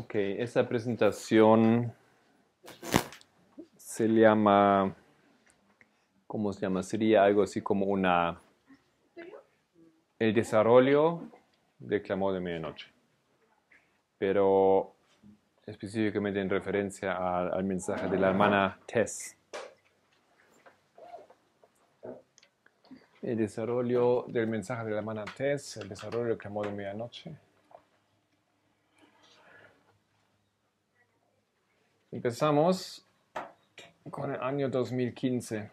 Ok, esta presentación se llama, ¿cómo se llama? Sería algo así como el desarrollo del clamor de medianoche, pero específicamente en referencia al mensaje de la hermana Tess. El desarrollo del mensaje de la hermana Tess, el desarrollo del clamor de medianoche. Empezamos con el año 2015.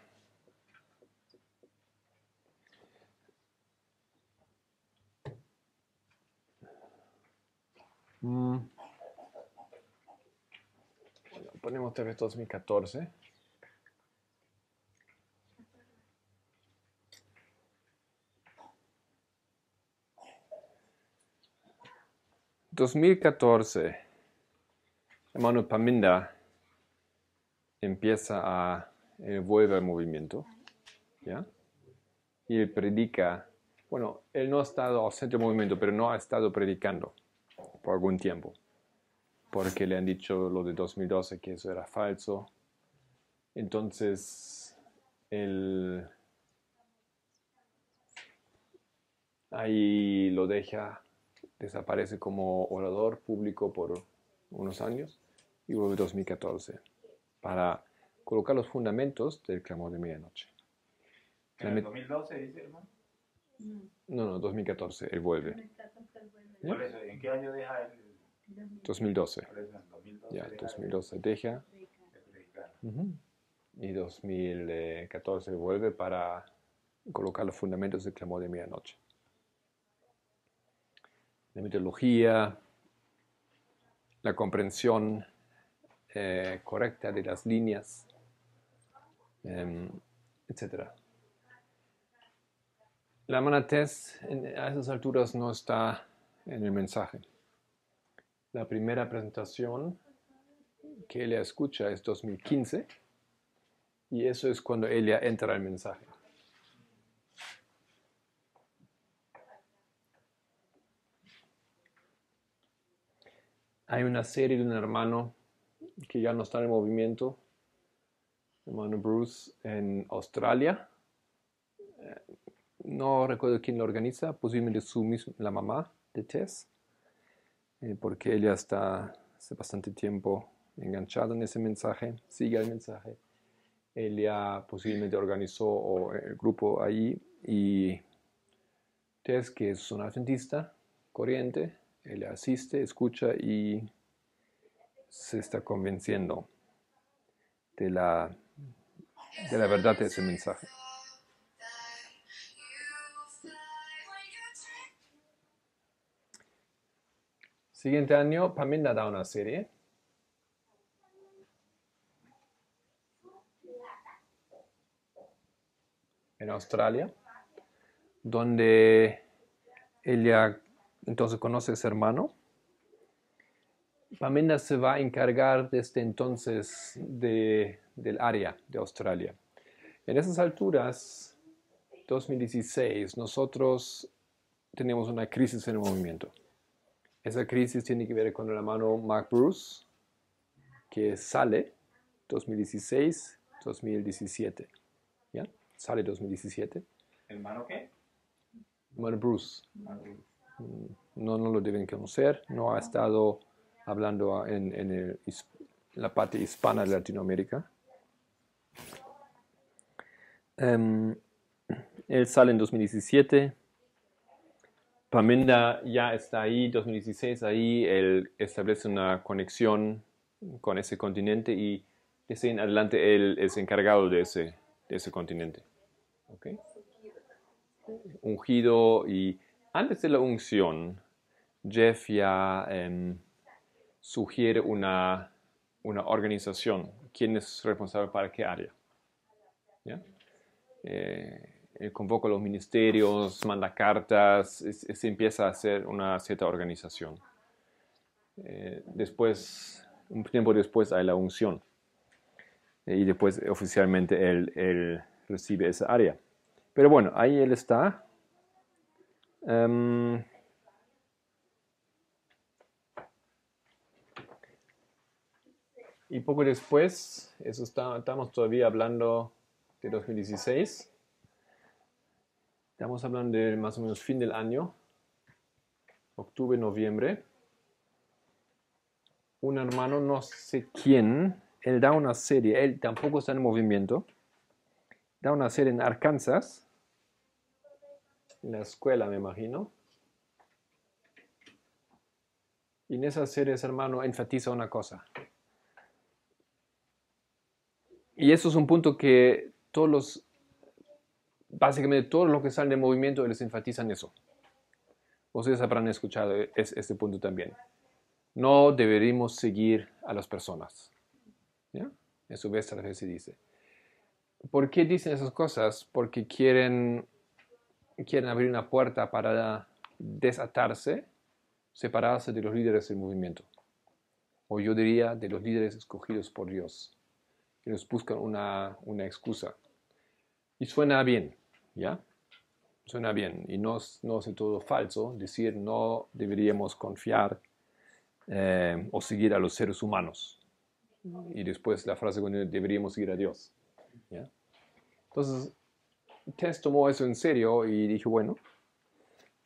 Ponemos tal vez 2014. Hermano Paminda vuelve al movimiento, ¿ya? Y él predica, bueno, él no ha estado ausente del movimiento, pero no ha estado predicando por algún tiempo, porque le han dicho lo de 2012 que eso era falso. Entonces, él ahí lo deja, desaparece como orador público por unos años y vuelve en 2014 para colocar los fundamentos del clamor de medianoche. ¿En el 2012 dice, hermano? No, 2014, él vuelve. ¿Ya? Por eso, ¿en qué año deja el...? 2012. Por eso, en 2012 Ya, deja 2012 deja. de predicar. Y 2014 vuelve para colocar los fundamentos del clamor de medianoche. La metodología, la comprensión correcta de las líneas, etc. La hermana Tess a esas alturas no está en el mensaje. La primera presentación que ella escucha es 2015 y eso es cuando ella entra al mensaje. Hay una serie de un hermano que ya no está en el movimiento, hermano Bruce, en Australia. No recuerdo quién lo organiza, posiblemente la mamá de Tess, porque ella está hace bastante tiempo enganchada en ese mensaje, sigue el mensaje. Ella posiblemente organizó el grupo ahí y Tess, que es una adventista corriente, ella asiste, escucha y se está convenciendo de la verdad de ese mensaje. Siguiente año, Paminda da una serie. En Australia, donde ella entonces conoce a ese hermano. Paminda se va a encargar desde entonces del área de Australia. En esas alturas, 2016, nosotros tenemos una crisis en el movimiento. Esa crisis tiene que ver con el hermano Mark Bruce, que sale 2016-2017. ¿Ya? Sale 2017. ¿Hermano qué? Hermano Bruce. No lo deben conocer, no ha estado hablando en la parte hispana de Latinoamérica. Él sale en 2017. Paminda ya está ahí, 2016, ahí él establece una conexión con ese continente y desde en adelante él es encargado de ese continente. ¿Okay? Ungido, y antes de la unción, Jeff ya sugiere una organización. ¿Quién es responsable para qué área? ¿Ya? Él convoca a los ministerios, manda cartas, se empieza a hacer una cierta organización. Un tiempo después hay la unción. Y después oficialmente él recibe esa área. Pero bueno, ahí él está. Y poco después, estamos todavía hablando de 2016. Estamos hablando de más o menos fin del año, octubre, noviembre. Un hermano, no sé quién, él da una serie, él tampoco está en movimiento, da una serie en Arkansas, en la escuela me imagino. Y en esa serie ese hermano enfatiza una cosa. Y eso es un punto que básicamente todos los que salen de movimiento les enfatizan eso. Ustedes habrán escuchado este punto también. No deberíamos seguir a las personas. ¿Ya? Eso ves a veces se dice. ¿Por qué dicen esas cosas? Porque quieren abrir una puerta para desatarse, separarse de los líderes del movimiento. O yo diría de los líderes escogidos por Dios. Que nos buscan una excusa. Y suena bien, ¿ya? Suena bien. Y no es todo falso decir no deberíamos confiar o seguir a los seres humanos. Y después la frase cuando deberíamos seguir a Dios. ¿Ya? Entonces, Tess tomó eso en serio y dijo, bueno,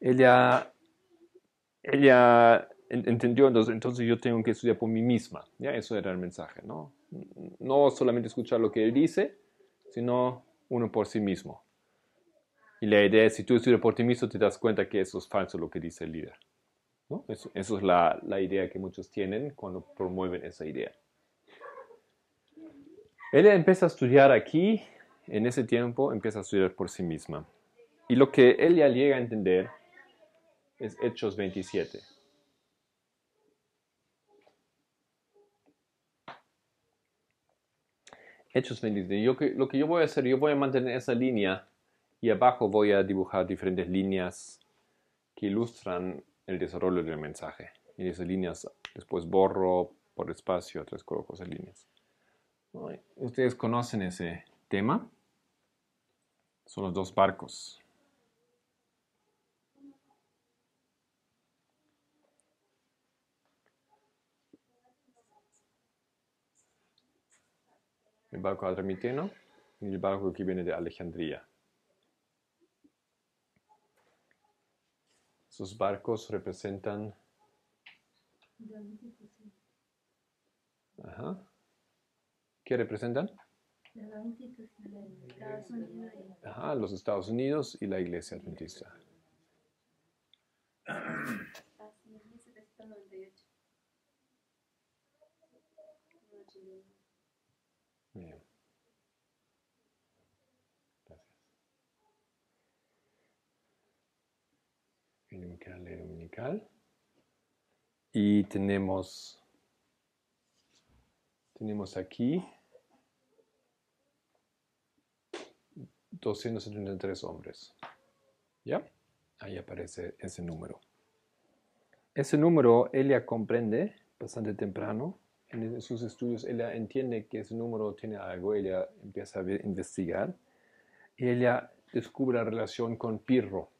ella entendió, entonces yo tengo que estudiar por mí misma. ¿Ya? Eso era el mensaje, ¿no? No solamente escuchar lo que él dice, sino uno por sí mismo. Y la idea es, si tú estudias por ti mismo, te das cuenta que eso es falso lo que dice el líder. ¿No? Eso es la idea que muchos tienen cuando promueven esa idea. Ella empieza a estudiar aquí, en ese tiempo empieza a estudiar por sí misma. Y lo que ella llega a entender es Hechos 27. Hechos 27. Lo que yo voy a hacer, yo voy a mantener esa línea y abajo voy a dibujar diferentes líneas que ilustran el desarrollo del mensaje. Y esas líneas después borro por espacio, otras coloco esas líneas. ¿Ustedes conocen ese tema? Son los dos barcos. El barco Adramiteno y el barco que viene de Alejandría. Esos barcos representan... Ajá. ¿Qué representan? Ajá, los Estados Unidos y la Iglesia Adventista. Bien. Gracias. Dominical y dominical. Y tenemos aquí 273 hombres. ¿Ya? Ahí aparece ese número. Ese número ella comprende bastante temprano. En sus estudios ella entiende que ese número tiene algo. Ella empieza a investigar. Y ella descubre la relación con Pirro.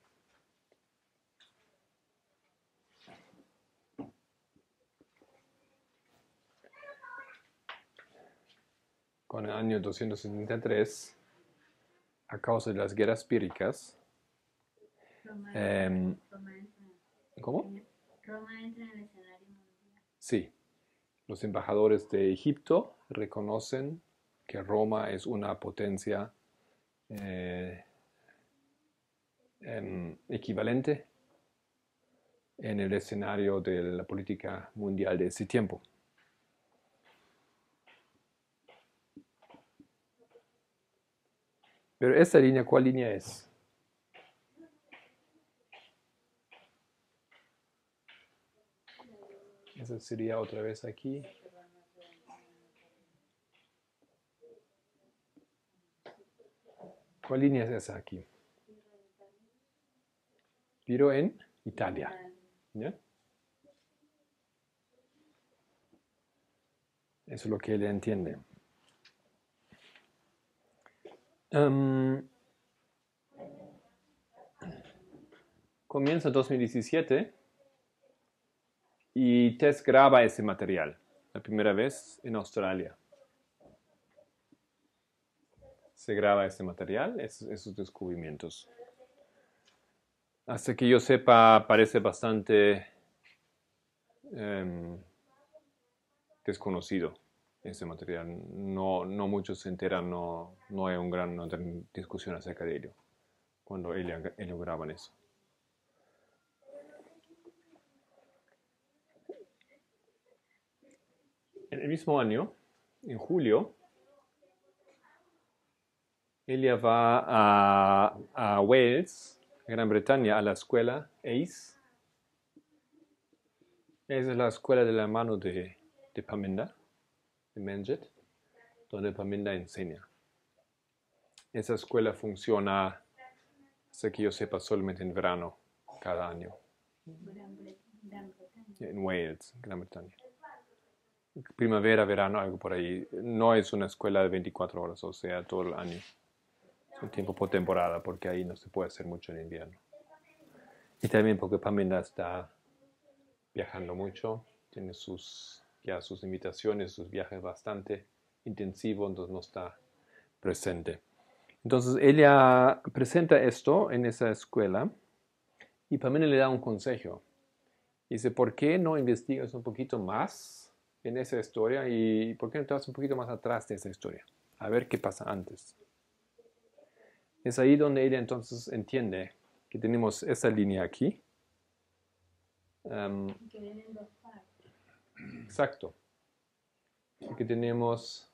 Con el año 273, a causa de las guerras pírricas, ¿cómo? Roma entra en el escenario mundial. Sí, los embajadores de Egipto reconocen que Roma es una potencia equivalente en el escenario de la política mundial de ese tiempo. Pero esta línea, ¿cuál línea es? Esa sería otra vez aquí. ¿Cuál línea es esa aquí? Piro en Italia. ¿Ya? Eso es lo que él entiende. Comienza 2017 y Tess graba ese material. la primera vez en Australia. Se graba este material, esos descubrimientos. Hasta que yo sepa, parece bastante desconocido ese material. No muchos se enteran, no hay una gran discusión acerca de ello cuando ellos graban eso. En el mismo año, en julio, ella va a Wales, Gran Bretaña, a la escuela ACE. Esa es la escuela del hermano de Paminda, de Menjet, donde Paminda enseña. Esa escuela funciona, hasta que yo sepa, solamente en verano, cada año. En Wales, Gran Bretaña. Primavera, verano, algo por ahí. No es una escuela de 24 horas, o sea, todo el año. Es un tiempo por temporada, porque ahí no se puede hacer mucho en invierno. Y también porque Paminda está viajando mucho, tiene sus invitaciones, sus viajes bastante intensivos, entonces no está presente. Entonces ella presenta esto en esa escuela y Paminda le da un consejo. Dice, ¿por qué no investigas un poquito más en esa historia y por qué no te vas un poquito más atrás de esa historia? A ver qué pasa antes. Es ahí donde ella entonces entiende que tenemos esa línea aquí. Que vienen dos partes. Exacto. Que tenemos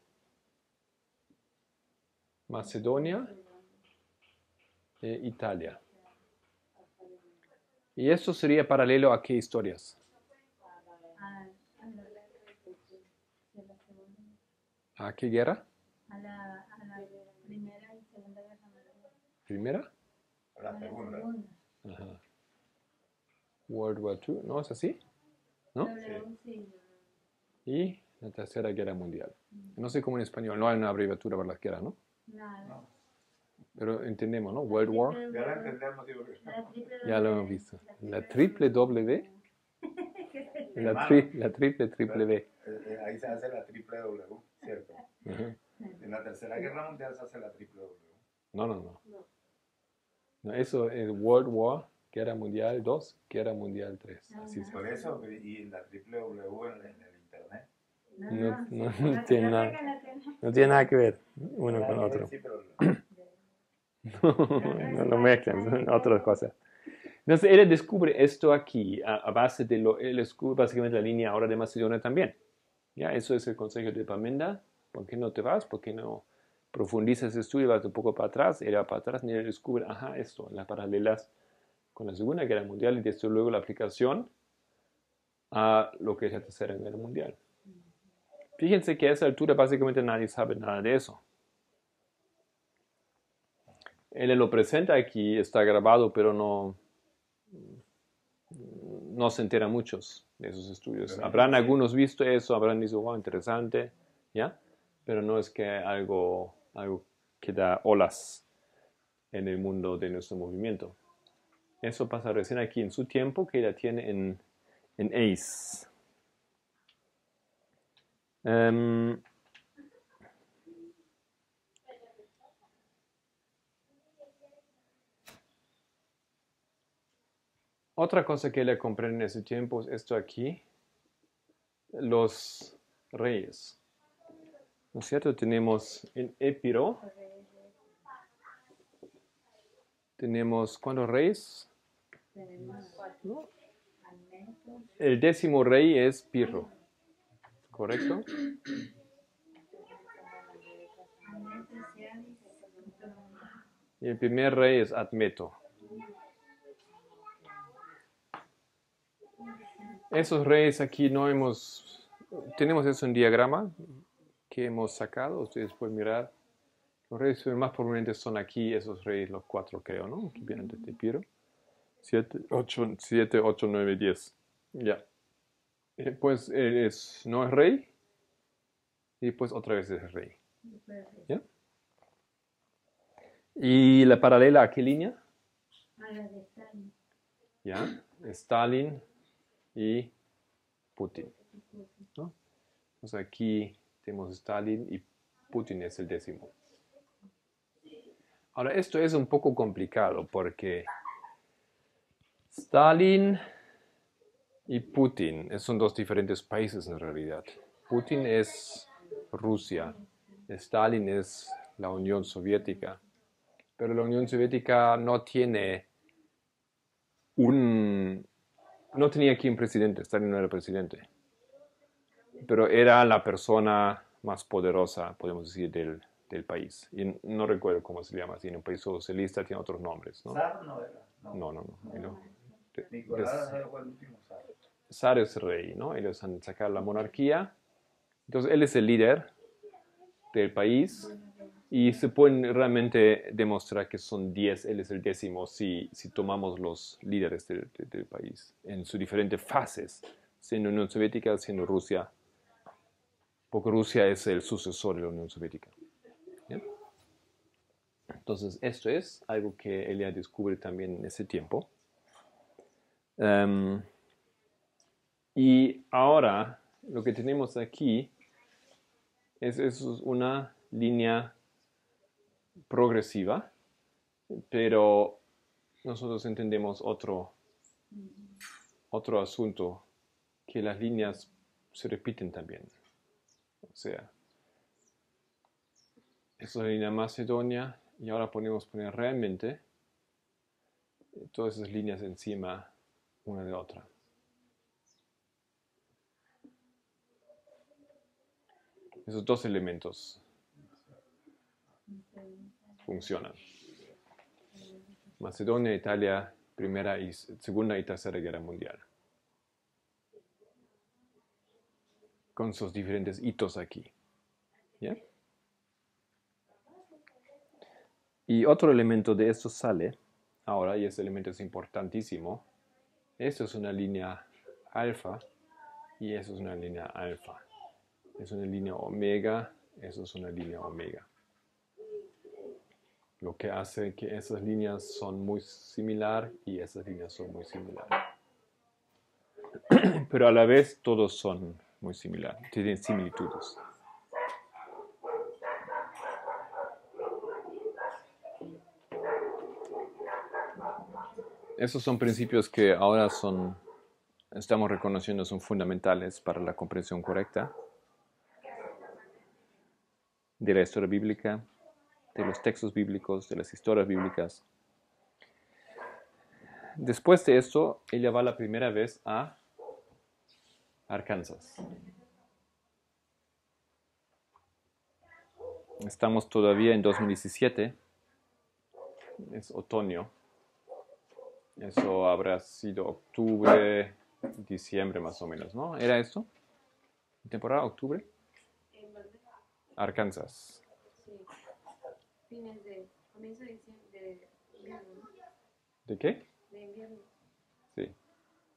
Macedonia e Italia. ¿Y esto sería paralelo a qué historias? ¿A qué guerra? A la Primera y Segunda Guerra Mundial. ¿Primera? La segunda. Ajá. World War II, ¿no es así? ¿No? Sí. Y la Tercera Guerra Mundial. No sé cómo en español, no hay una abreviatura para las guerras, ¿no? Nada. Pero entendemos, ¿no? World War. Ya la entendemos, digo que Ya lo hemos visto. La triple W. La triple B. ahí se hace la triple W, ¿cierto? Ajá. En la Tercera Guerra Mundial se hace la triple W. No. No, eso es World War, Guerra Mundial 2, Guerra Mundial 3. Así se Por hace. eso, y la triple W en el internet. No tiene nada, no tiene nada que ver uno con otro. Sí, pero No lo mezclan, son otras cosas. Entonces, él descubre esto aquí, a base de él descubre básicamente la línea ahora de Macedonia también. ¿Ya? Eso es el consejo de Paminda. ¿Por qué no te vas? ¿Por qué no profundizas el estudio y vas un poco para atrás? Él va para atrás y él descubre, esto, las paralelas con la Segunda Guerra Mundial y desde luego la aplicación a lo que es la Tercera Guerra Mundial. Fíjense que a esa altura básicamente nadie sabe nada de eso. Él lo presenta aquí, está grabado, pero no se enteran muchos de esos estudios. Habrán algunos visto eso, habrán dicho, wow, interesante, ¿ya? Pero no es que algo que da olas en el mundo de nuestro movimiento. Eso pasa recién aquí en su tiempo, que ella tiene en ACE. Otra cosa que ella comprende en ese tiempo es esto aquí, los reyes. ¿No es cierto? Tenemos en Épiro, tenemos ¿cuántos reyes? ¿No? El 10º rey es Pirro, ¿correcto? Y el primer rey es Admeto. Esos reyes aquí tenemos eso en diagrama que hemos sacado, ustedes pueden mirar. Los reyes más prominentes son aquí, esos reyes, los 4 creo, ¿no? Que vienen de Epiro. 7, 8, 9, 10. Ya. Pues no es rey. Y pues otra vez es rey. ¿Ya? ¿Y la paralela a qué línea? A la de Stalin. ¿Ya? Stalin y Putin, ¿no? Entonces aquí tenemos Stalin y Putin es el 10º. Ahora, esto es un poco complicado porque Stalin y Putin son dos diferentes países en realidad. Putin es Rusia, Stalin es la Unión Soviética, pero la Unión Soviética no tenía aquí un presidente, Stalin no era presidente, pero era la persona más poderosa, podemos decir, del país. Y no recuerdo cómo se llama, tiene un país socialista, tiene otros nombres, ¿no? Zar no era. No. Nicolás fue el último zar. Zar es rey, ¿no? Ellos han sacado la monarquía. Entonces él es el líder del país y se pueden realmente demostrar que son 10, él es el 10º si tomamos los líderes del país en sus diferentes fases, siendo Unión Soviética, siendo Rusia, porque Rusia es el sucesor de la Unión Soviética. ¿Bien? Entonces esto es algo que Elia descubre también en ese tiempo. Y ahora lo que tenemos aquí es una línea progresiva, pero nosotros entendemos otro asunto, que las líneas se repiten también. O sea, esta es la línea Macedonia y ahora podemos poner realmente todas esas líneas encima una de otra. Esos dos elementos funcionan. Macedonia, Italia, Segunda y Tercera Guerra Mundial. Con sus diferentes hitos aquí. ¿Ya? Y otro elemento de esto sale ahora, y ese elemento es importantísimo. Esto es una línea alfa y eso es una línea alfa. Es una línea omega, eso es una línea omega. Lo que hace que esas líneas son muy similares y esas líneas son muy similares. Pero a la vez todos son muy similares, tienen similitudes. Esos son principios que ahora estamos reconociendo son fundamentales para la comprensión correcta de la historia bíblica, de los textos bíblicos, de las historias bíblicas. Después de esto, ella va la primera vez a Arkansas. Estamos todavía en 2017, es otoño. Eso habrá sido octubre, diciembre más o menos, ¿no? ¿Era esto? ¿Temporada octubre? Arkansas. Sí. Comienzo de invierno, ¿no? ¿De qué? De invierno. Sí,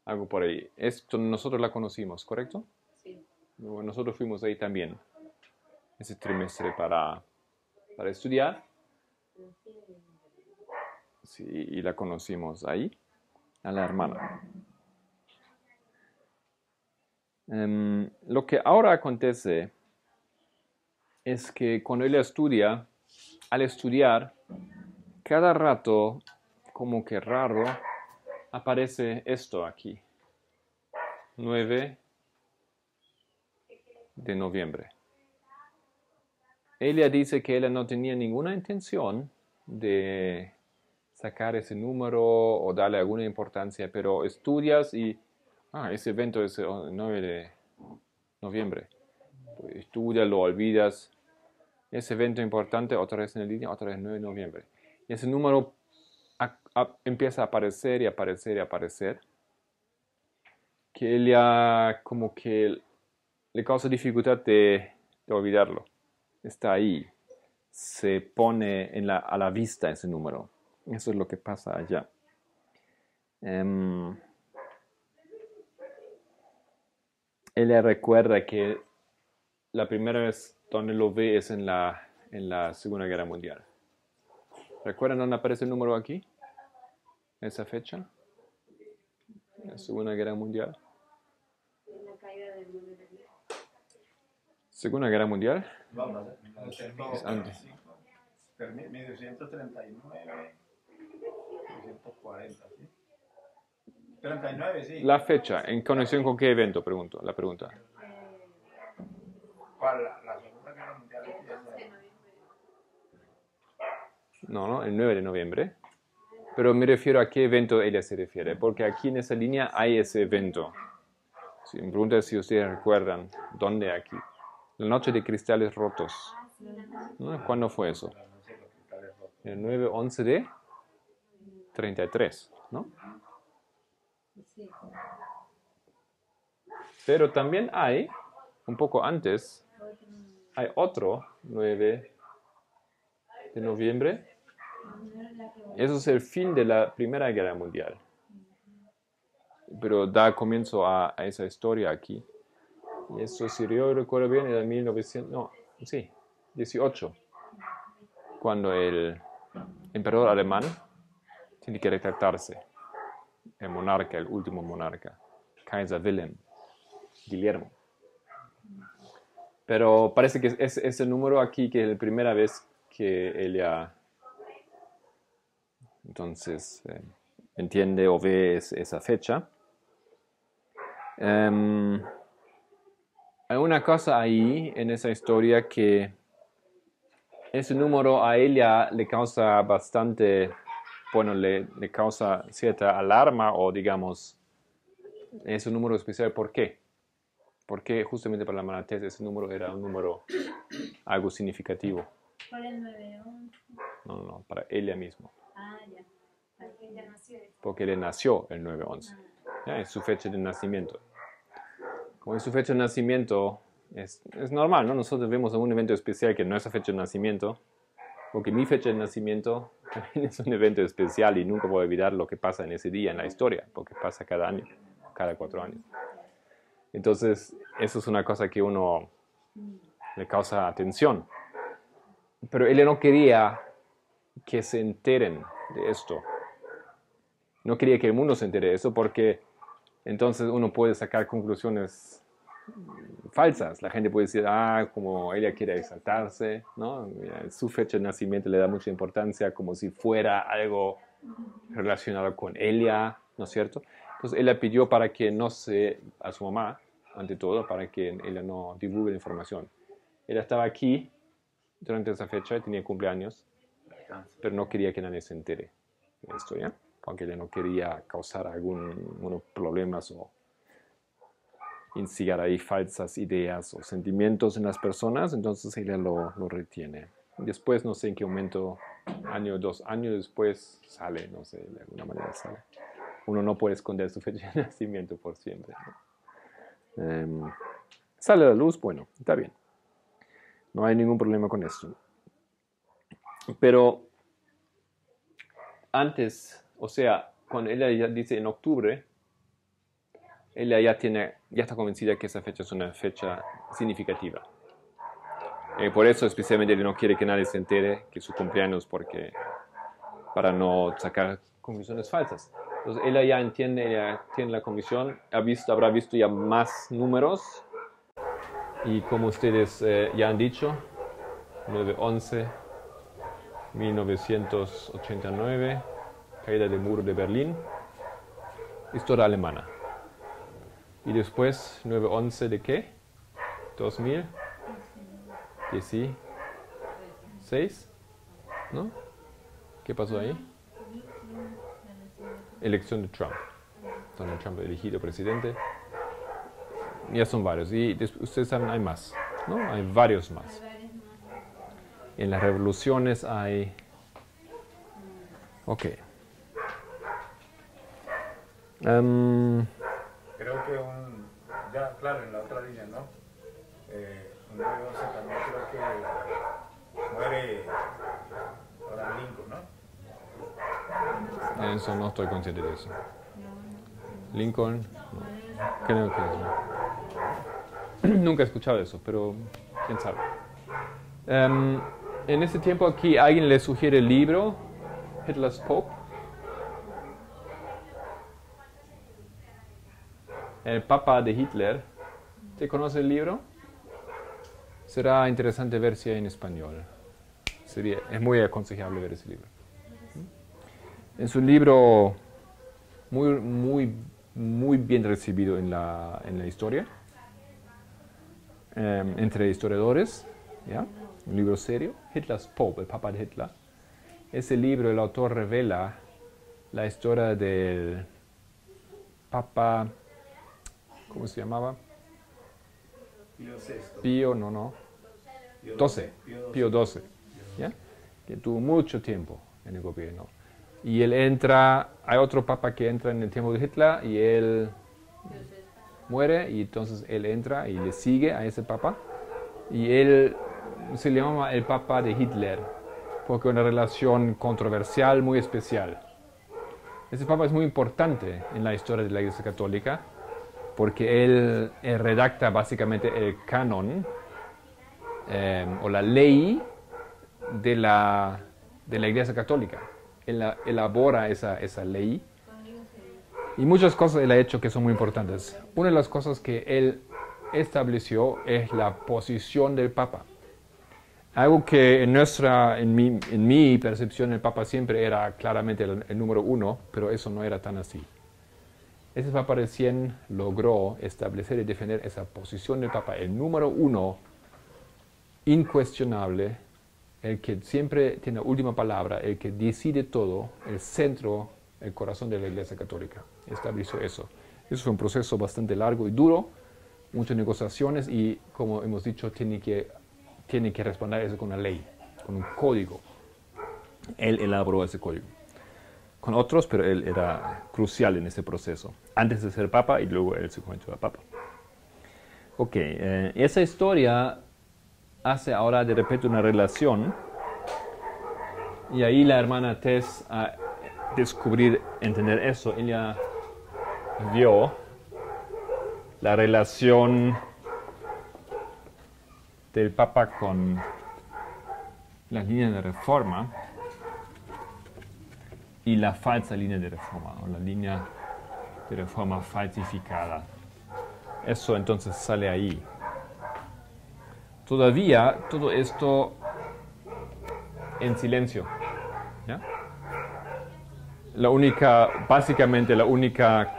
algo por ahí. Esto nosotros la conocimos, ¿correcto? Sí. Nosotros fuimos ahí también, ese trimestre para estudiar. Sí, y la conocimos ahí, a la hermana. Lo que ahora acontece es que cuando ella estudia, al estudiar, cada rato, como que raro, aparece esto aquí. 9 de noviembre. Ella dice que ella no tenía ninguna intención de sacar ese número o darle alguna importancia, pero estudias y ese evento es el 9 de noviembre. Pues estudias, lo olvidas. Ese evento importante, otra vez en la línea, otra vez 9 de noviembre. Y ese número empieza a aparecer y aparecer y aparecer, que ella como que le causa dificultad de olvidarlo. Está ahí, se pone a la vista ese número. Eso es lo que pasa allá. Ella recuerda que la primera vez donde lo ve es en la Segunda Guerra Mundial. ¿Recuerdan dónde aparece el número aquí? Esa fecha. La Segunda Guerra Mundial. En la caída del muro de Berlín. Segunda Guerra Mundial. Vamos, Es antes. 1239, 240, ¿sí? 39, sí. La fecha, ¿en conexión con qué evento? La pregunta. ¿Cuál? La Segunda Guerra Mundial empieza. No, el 9 de noviembre. Pero me refiero a qué evento ella se refiere, porque aquí en esa línea hay ese evento. Sí, me pregunta si ustedes recuerdan, ¿dónde aquí? La noche de cristales rotos. ¿No? ¿Cuándo fue eso? El 9-11 de 33, ¿no? Pero también hay, un poco antes, hay otro 9 de noviembre. Eso es el fin de la Primera Guerra Mundial. Pero da comienzo a esa historia aquí. Y eso, si yo recuerdo bien, era 18. Cuando el emperador alemán tiene que retractarse. El monarca, el último monarca. Kaiser Wilhelm. Guillermo. Pero parece que es ese número aquí que es la primera vez que ella entonces entiende o ve esa fecha. Hay una cosa ahí en esa historia que ese número a ella le causa bastante, bueno, le causa cierta alarma o digamos, es un número especial. ¿Por qué? Porque justamente para la Madre Teresa ese número era un número algo significativo. ¿Cuál es el 911? No, para ella misma. Ah, ya. Porque ella nació. Porque ella nació el 9-11. Ya, es su fecha de nacimiento. Como es su fecha de nacimiento, es normal, ¿no? Nosotros vemos un evento especial que no es la fecha de nacimiento, porque mi fecha de nacimiento también es un evento especial y nunca voy a olvidar lo que pasa en ese día en la historia, porque pasa cada año, cada 4 años. Entonces, eso es una cosa que uno le causa atención. Pero ella no quería que se enteren de esto. No quería que el mundo se entere de eso porque entonces uno puede sacar conclusiones falsas. La gente puede decir, como ella quiere exaltarse, ¿no? Su fecha de nacimiento le da mucha importancia como si fuera algo relacionado con ella, ¿no es cierto? Entonces ella pidió para que no a su mamá, ante todo, para que ella no divulgue la información. Ella estaba aquí durante esa fecha, tenía cumpleaños, pero no quería que nadie se entere de esto, ¿ya? Porque ella no quería causar algunos problemas o instigar ahí falsas ideas o sentimientos en las personas, entonces ella lo retiene. Después, no sé en qué momento, 2 años después, sale, no sé, de alguna manera sale. Uno no puede esconder su fecha de nacimiento por siempre, ¿no? Sale a la luz, bueno, está bien. No hay ningún problema con esto. Pero antes, o sea, cuando ella ya dice en octubre, ella ya está convencida que esa fecha es una fecha significativa. Por eso especialmente ella no quiere que nadie se entere que es su cumpleaños para no sacar conclusiones falsas. Entonces ella ya entiende, ella tiene la convicción, habrá visto ya más números y como ustedes ya han dicho, 9-11, 1989, caída del muro de Berlín, historia alemana. Y después, 9-11 de qué? 2016, ¿no? ¿Qué pasó ahí? Elección de Trump. Donald Trump elegido presidente. Ya son varios. Y ustedes saben, hay más, ¿no? Hay varios más. En las revoluciones hay... Ok. Creo que ya claro, en la otra línea, ¿no? Un 9-11 también creo que muere Abraham Lincoln, ¿no? Eso no estoy consciente de eso. Lincoln, no. Creo que no. Nunca he escuchado eso, pero quién sabe. En ese tiempo aquí alguien le sugiere el libro Hitler's Pope. El Papa de Hitler. ¿Te conoce el libro? será interesante ver si hay en español. Es muy aconsejable ver ese libro. Es un libro muy bien recibido en la historia, entre historiadores, ¿ya? Un libro serio. Hitler's Pope, el Papa de Hitler. Ese libro, el autor revela la historia del Papa, ¿cómo se llamaba? Pío VI. Pío, no. Pío XII, ¿ya? Que tuvo mucho tiempo en el gobierno. Y él entra, hay otro papa que entra en el tiempo de Hitler y él muere y entonces él entra y le sigue a ese papa. Y él se le llama el papa de Hitler porque una relación controversial muy especial. Ese papa es muy importante en la historia de la Iglesia Católica porque él redacta básicamente el canon o la ley de la Iglesia Católica. Él elabora esa ley y muchas cosas él ha hecho que son muy importantes. Una de las cosas que él estableció es la posición del Papa. Algo que en mi percepción el Papa siempre era claramente el número uno, pero eso no era tan así. Ese Papa recién logró establecer y defender esa posición del Papa, el número uno, incuestionable, el que siempre tiene la última palabra, el que decide todo, el centro, el corazón de la Iglesia Católica. Estableció eso. Eso fue un proceso bastante largo y duro, muchas negociaciones y, como hemos dicho, tiene que responder eso con una ley, con un código. Él elaboró ese código. Con otros, pero él era crucial en ese proceso. Antes de ser papa y luego él se convirtió a papa. Ok, esa historia hace ahora de repente una relación y ahí la hermana Tess a entender eso, ella vio la relación del Papa con la línea de reforma y la falsa línea de reforma, o la línea de reforma falsificada. Eso entonces sale ahí. Todavía todo esto en silencio, ¿ya? Básicamente la única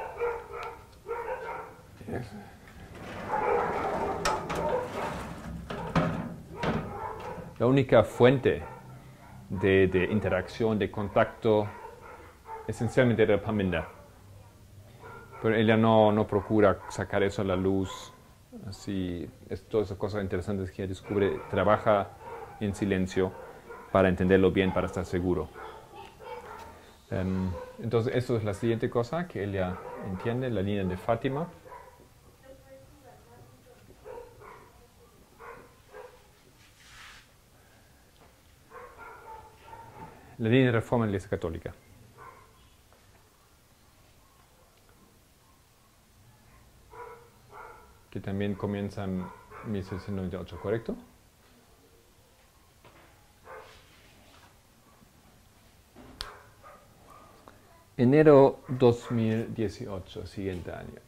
fuente de interacción, de contacto, esencialmente era Parminder. Pero ella no procura sacar eso a la luz. Así, todas esas cosas interesantes que ella descubre, trabaja en silencio para entenderlo bien, para estar seguro. Entonces, eso es la siguiente cosa que ella entiende, la línea de Fátima. La línea de reforma en la Iglesia Católica. Que también comienza en 1698, ¿correcto? Enero 2018, siguiente año.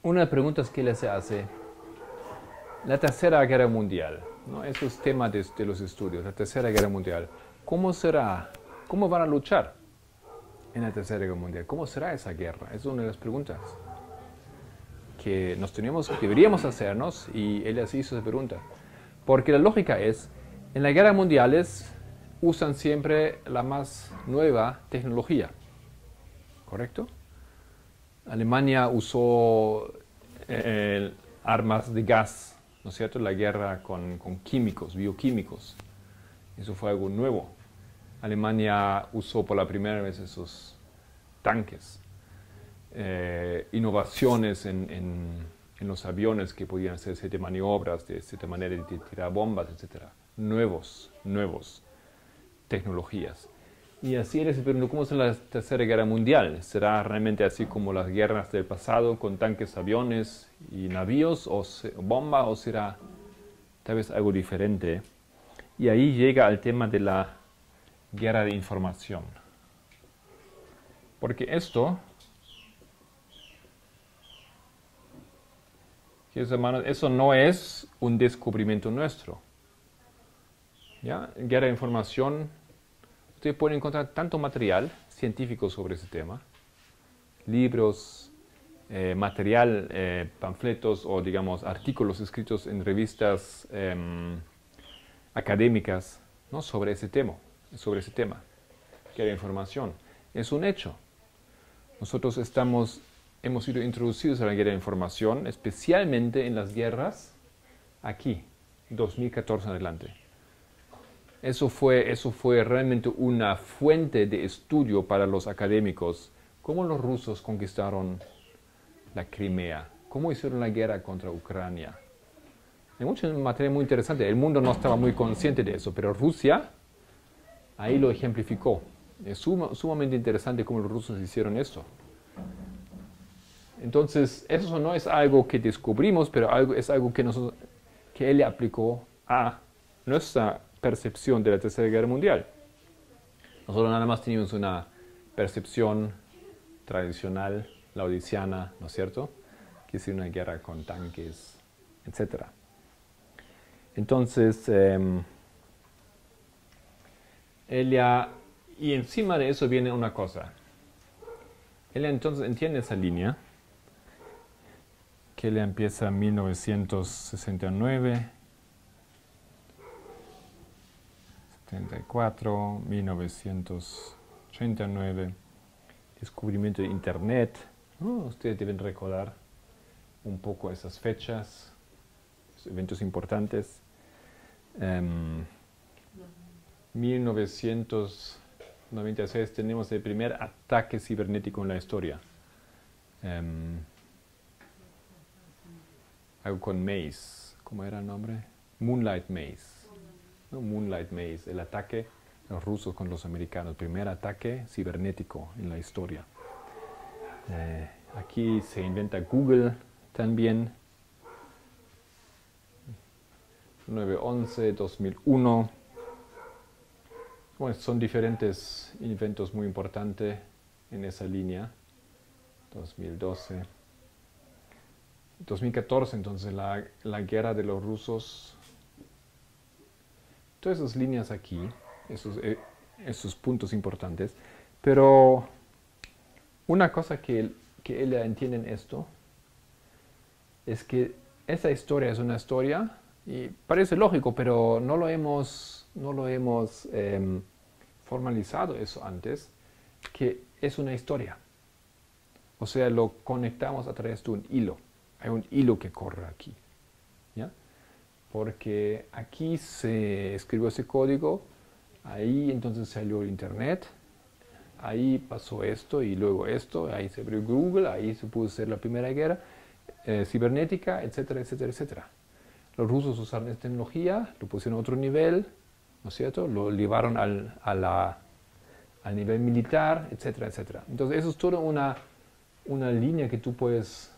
Una de las preguntas que se hace, la Tercera Guerra Mundial, ¿no? Eso es tema de los estudios, la Tercera Guerra Mundial. ¿Cómo será? ¿Cómo van a luchar en la Tercera Guerra Mundial? ¿Cómo será esa guerra? Es una de las preguntas que deberíamos hacernos y ella se hizo esa pregunta. Porque la lógica es, en las guerras mundiales usan siempre la más nueva tecnología, ¿correcto? Alemania usó armas de gas, ¿no es cierto? La guerra con químicos, bioquímicos. Eso fue algo nuevo. Alemania usó por la primera vez esos tanques. Innovaciones en los aviones que podían hacer ciertas maniobras, de cierta manera de tirar bombas, etc. Nuevos tecnologías. Y así él se preguntó, ¿cómo será la Tercera Guerra Mundial? ¿Será realmente así como las guerras del pasado, con tanques, aviones y navíos, o bombas, o será tal vez algo diferente? Y ahí llega al tema de la guerra de información. Porque esto, hermanos, eso no es un descubrimiento nuestro. ¿Ya? En guerra de información, ustedes pueden encontrar tanto material científico sobre ese tema, libros, material, panfletos o, digamos, artículos escritos en revistas académicas, ¿no? sobre ese tema, guerra de información. Es un hecho. Nosotros hemos sido introducidos a la guerra de información, especialmente en las guerras aquí, 2014 en adelante. Eso fue realmente una fuente de estudio para los académicos. Cómo los rusos conquistaron la Crimea, cómo hicieron la guerra contra Ucrania. Hay mucho material muy interesante. El mundo no estaba muy consciente de eso, pero Rusia ahí lo ejemplificó. Es sumamente interesante cómo los rusos hicieron esto. Entonces, eso no es algo que descubrimos, pero es algo que él le aplicó a nuestra percepción de la Tercera Guerra Mundial. Nosotros nada más teníamos una percepción tradicional, laodiciana, ¿no es cierto? Que es una guerra con tanques, etc. Entonces, y encima de eso viene una cosa. Él entonces entiende esa línea, que le empieza en 1969, 74, 1989, descubrimiento de Internet. Ustedes deben recordar un poco esas fechas, eventos importantes. 1996 tenemos el primer ataque cibernético en la historia. Algo con Maze, ¿cómo era el nombre? Moonlight Maze. ¿No? Moonlight Maze, el ataque de los rusos con los americanos, primer ataque cibernético en la historia. Aquí se inventa Google también. 9/11, 2001. Bueno, son diferentes eventos muy importantes en esa línea. 2012. 2014, entonces, la guerra de los rusos. Todas esas líneas aquí, esos puntos importantes. Pero una cosa que él entiende en esto es que esa historia es una historia, y parece lógico, pero no lo hemos formalizado eso antes, que es una historia. O sea, lo conectamos a través de un hilo. Hay un hilo que corre aquí, ¿ya? Porque aquí se escribió ese código, ahí entonces salió el Internet, ahí pasó esto y luego esto, ahí se abrió Google, ahí se pudo hacer la primera guerra cibernética, etcétera, etcétera, etcétera. Los rusos usaron esta tecnología, lo pusieron a otro nivel, ¿no es cierto? Lo llevaron al nivel militar, etcétera, etcétera. Entonces eso es toda una línea que tú puedes,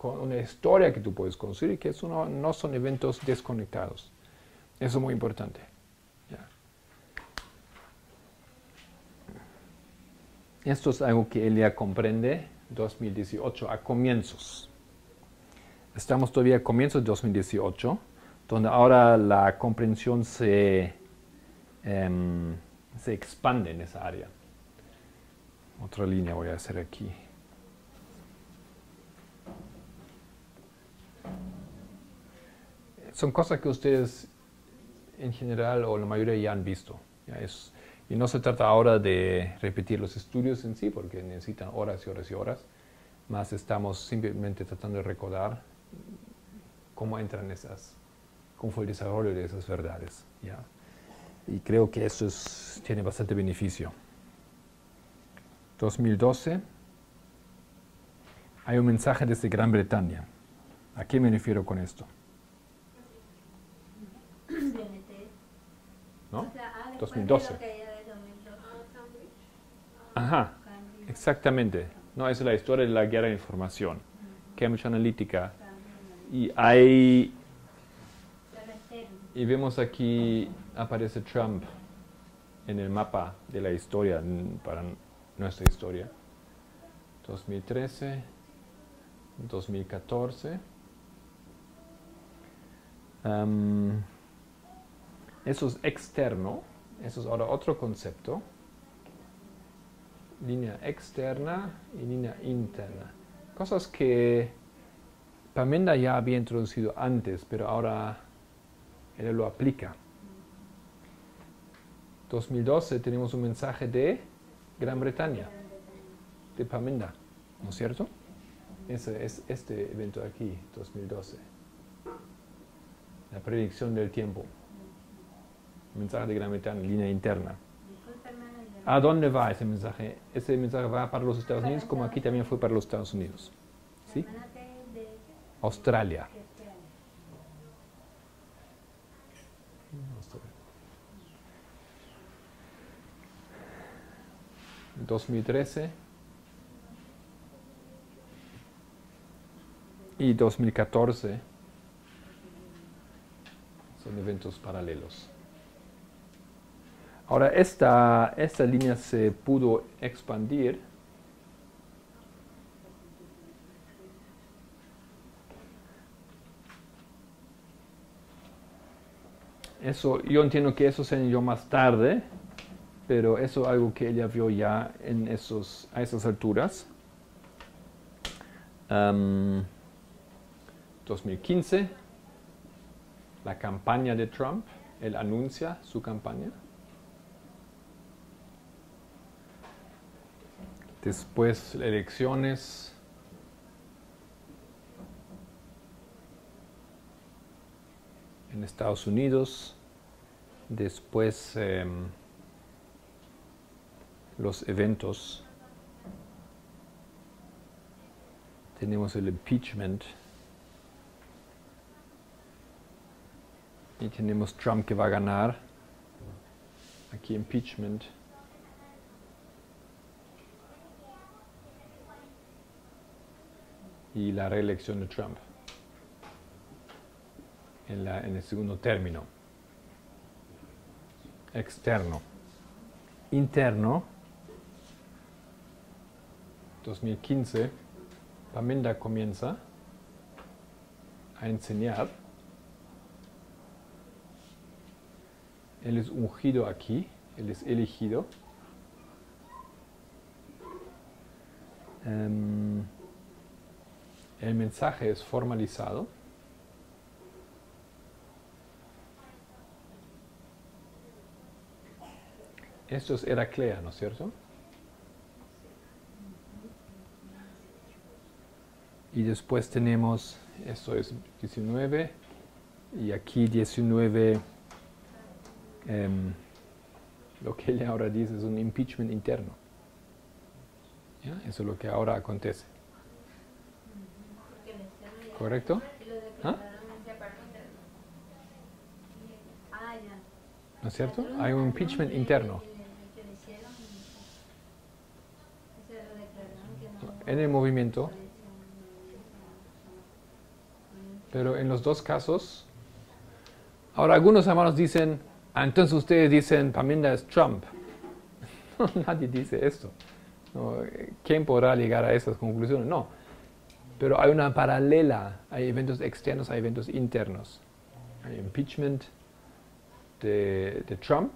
una historia que tú puedes construir, que eso no son eventos desconectados. Eso es muy importante. ¿Ya? Esto es algo que él ya comprende 2018 a comienzos. Estamos todavía a comienzos de 2018, donde ahora la comprensión se expande en esa área. Otra línea voy a hacer aquí. Son cosas que ustedes en general o la mayoría ya han visto. Y no se trata ahora de repetir los estudios en sí, porque necesitan horas y horas y horas, más estamos simplemente tratando de recordar cómo cómo fue el desarrollo de esas verdades. ¿Ya? Y creo que eso tiene bastante beneficio. 2012, hay un mensaje desde Gran Bretaña. ¿A qué me refiero con esto? ¿No? 2012. Ajá, exactamente. No, esa es la historia de la guerra de información. Cambridge Analytica. Y vemos aquí, aparece Trump. en el mapa de la historia, para nuestra historia. 2013, 2014. Eso es externo, eso es ahora otro concepto. Línea externa y línea interna. Cosas que Parminder ya había introducido antes, pero ahora él lo aplica. 2012 tenemos un mensaje de Gran Bretaña, de Parminder, ¿no es cierto? Ese es este evento aquí, 2012. La predicción del tiempo. Mensaje de Gran Bretaña, línea interna. ¿A dónde va ese mensaje? Ese mensaje va para los Estados Unidos, como aquí también fue para los Estados Unidos. ¿Sí? Australia. 2013 y 2014 son eventos paralelos. Ahora, esta línea se pudo expandir eso, yo entiendo que eso se añadió más tarde, pero eso es algo que ella vio ya a esas alturas. 2015, la campaña de Trump, él anuncia su campaña. Después elecciones. En Estados Unidos. Después los eventos. Tenemos el impeachment. Y tenemos Trump que va a ganar. Aquí impeachment. Y la reelección de Trump en el segundo término. Externo. Interno. 2015. Parminder comienza a enseñar. Él es ungido aquí. Él es elegido. El mensaje es formalizado. Esto es Heraclea, ¿no es cierto? Y después tenemos, esto es 19, y aquí 19, lo que ella ahora dice es un impeachment interno. ¿Ya? Eso es lo que ahora acontece. ¿Correcto? ¿Ah? ¿No es cierto? Hay un impeachment interno. En el movimiento. Pero en los dos casos. Ahora algunos hermanos dicen, entonces ustedes dicen, Parminder es Trump. Nadie dice esto. No, ¿quién podrá llegar a esas conclusiones? No. Pero hay una paralela, hay eventos externos, hay eventos internos. Hay impeachment de Trump.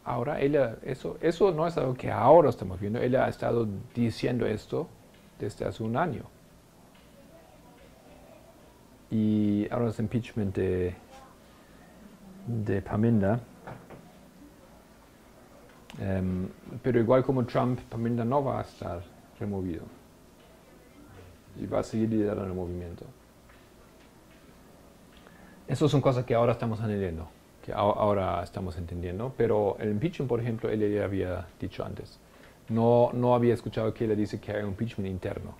Ahora, eso no es algo que ahora estamos viendo. Ella ha estado diciendo esto desde hace un año. Y ahora es impeachment de Parminder. Pero igual como Trump, Parminder no va a estar removido. Y va a seguir liderando el movimiento. Esas son cosas que ahora estamos analizando, que ahora estamos entendiendo, pero el impeachment, por ejemplo, él ya había dicho antes. No había escuchado que él dice que hay un impeachment interno.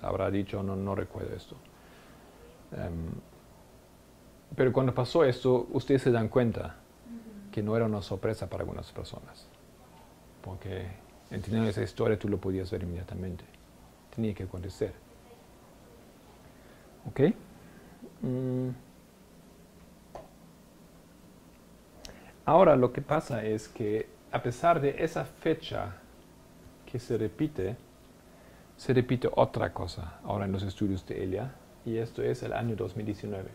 Habrá dicho, no recuerdo esto. Pero cuando pasó esto, ustedes se dan cuenta que no era una sorpresa para algunas personas. Porque entendiendo esa historia tú lo podías ver inmediatamente. Tenía que acontecer. ¿Ok? Ahora lo que pasa es que a pesar de esa fecha que se repite otra cosa ahora en los estudios de Elia, y esto es el año 2019.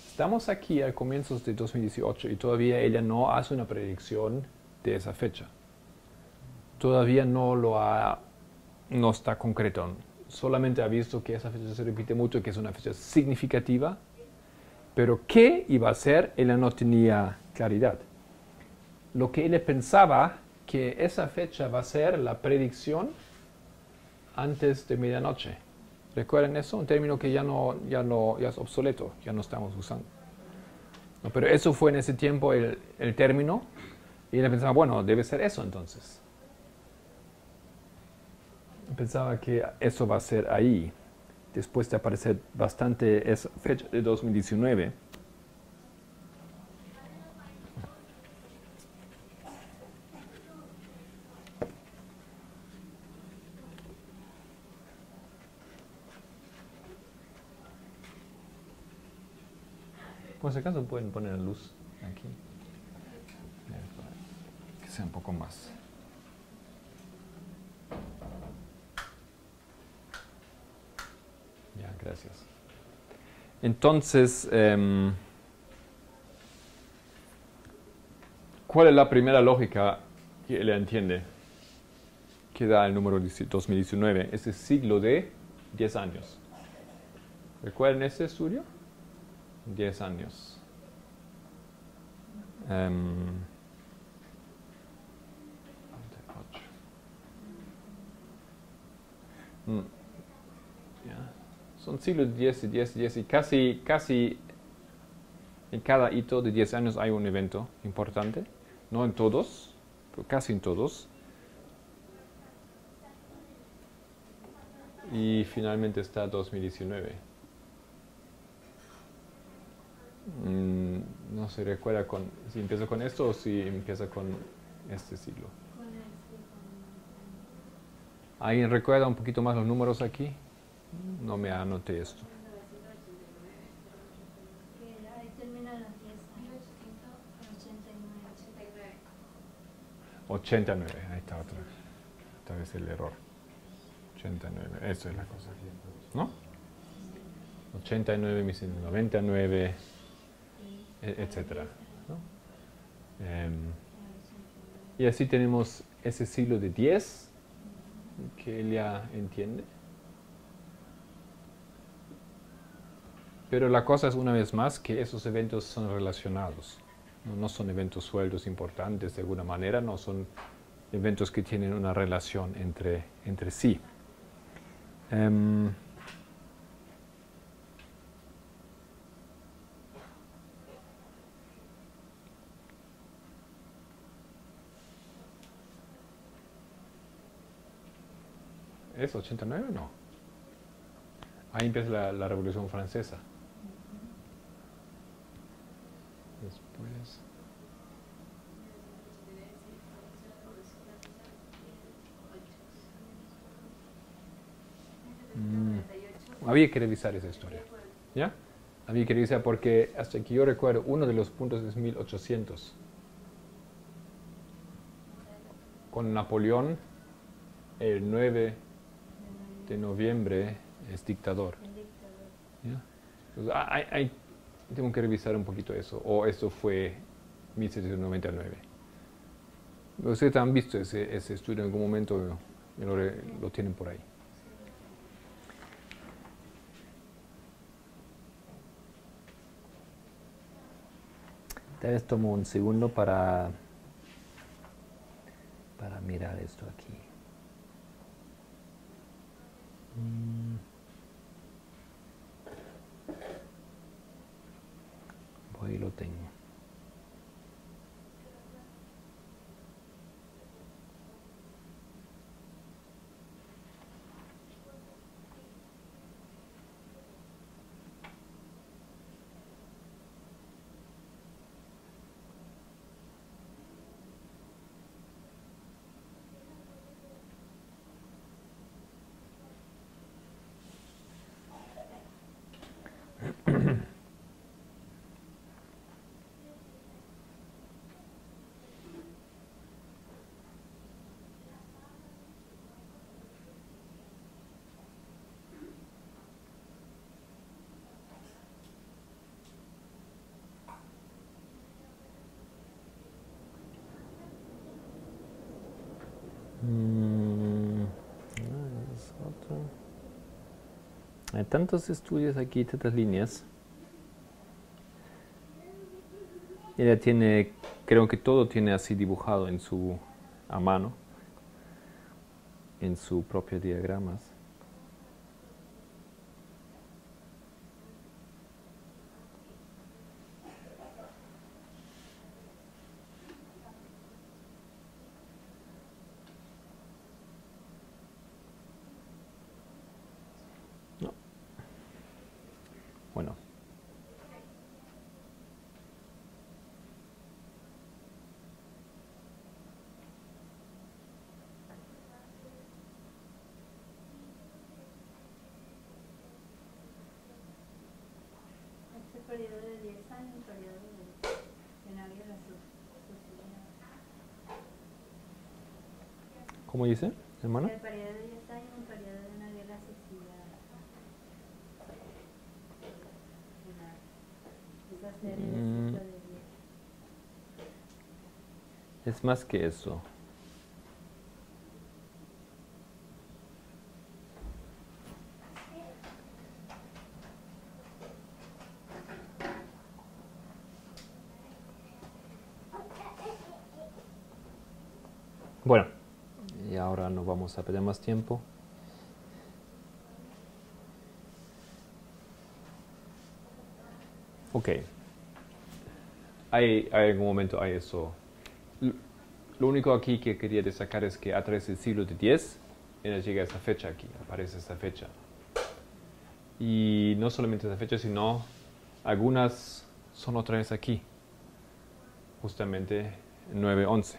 Estamos aquí al comienzos de 2018 y todavía Elia no hace una predicción de esa fecha. Todavía no está concreto. Solamente ha visto que esa fecha se repite mucho, que es una fecha significativa, pero qué iba a ser, Elia no tenía claridad. Lo que Elia pensaba que esa fecha va a ser la predicción antes de medianoche. ¿Recuerdan eso? Un término que ya es obsoleto, ya no estamos usando. No, pero eso fue en ese tiempo el término, y él pensaba, bueno, debe ser eso entonces. Pensaba que eso va a ser ahí, después de aparecer bastante esa fecha de 2019. Por si acaso pueden poner la luz aquí. Que sea un poco más. Ya, gracias. Entonces, ¿cuál es la primera lógica que él entiende? Que da el número 2019. Es el ciclo de 10 años. ¿Recuerdan este estudio? 10 años. Son ciclos de 10 y 10 y 10 y casi en cada hito de 10 años hay un evento importante. No en todos, pero casi en todos. Y finalmente está 2019. No se recuerda si empieza con esto o si empieza con este siglo. ¿Alguien recuerda un poquito más los números aquí? No me anoté esto. Ahí termina la fiesta. 89, ahí está otra vez el error. 89, eso es la cosa. ¿No? 89, 99, etcétera. ¿No? Y así tenemos ese siglo de 10 que él ya entiende. Pero la cosa es una vez más que esos eventos son relacionados. No son eventos sueltos importantes de alguna manera, no son eventos que tienen una relación entre sí. ¿Es 89 o no? Ahí empieza la Revolución Francesa. Después... Había que revisar esa historia. ¿Ya? Había que revisar porque hasta que yo recuerdo, uno de los puntos es 1800. Con Napoleón, el 9 de noviembre es dictador. ¿Ya? Entonces, tengo que revisar un poquito eso. O esto fue 1799. Ustedes han visto ese estudio en algún momento, lo tienen por ahí. Tal vez tomo un segundo para mirar esto aquí. Ahí lo tengo. Hay tantos estudios aquí, tantas líneas. Ella tiene, creo que todo tiene así dibujado a mano, en sus propios diagramas. No. Bueno. Este periodo de 10 años, un periodo de nadie de la sociedad. ¿Cómo dice, hermano? El periodo de 10 años, un periodo de nadie de la sociedad. Esa serie de ciclo de 10. Es más que eso. Bueno, y ahora no vamos a perder más tiempo. Ok. Hay algún momento hay eso. Lo único aquí que quería destacar es que a través del siglo X llega esa fecha aquí, aparece esa fecha. Y no solamente esa fecha, sino algunas son otra vez aquí, justamente 9-11.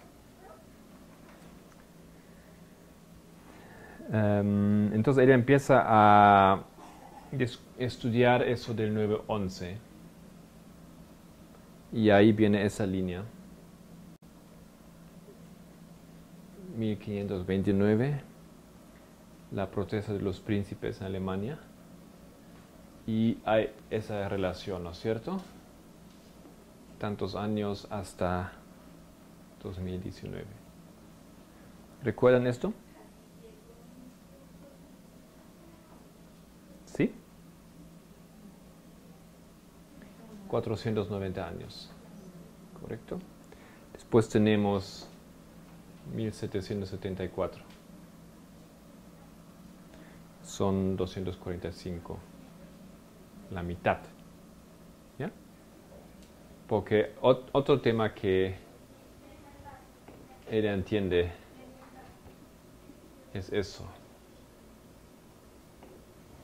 Entonces ella empieza a estudiar eso del 9-11 y ahí viene esa línea. 1529, la protesta de los príncipes en Alemania, y hay esa relación, ¿no es cierto? Tantos años hasta 2019. ¿Recuerdan esto? ¿Sí? 490 años, ¿correcto? Después tenemos 1774. Son 245. La mitad. ¿Ya? Porque otro tema que ella entiende es eso.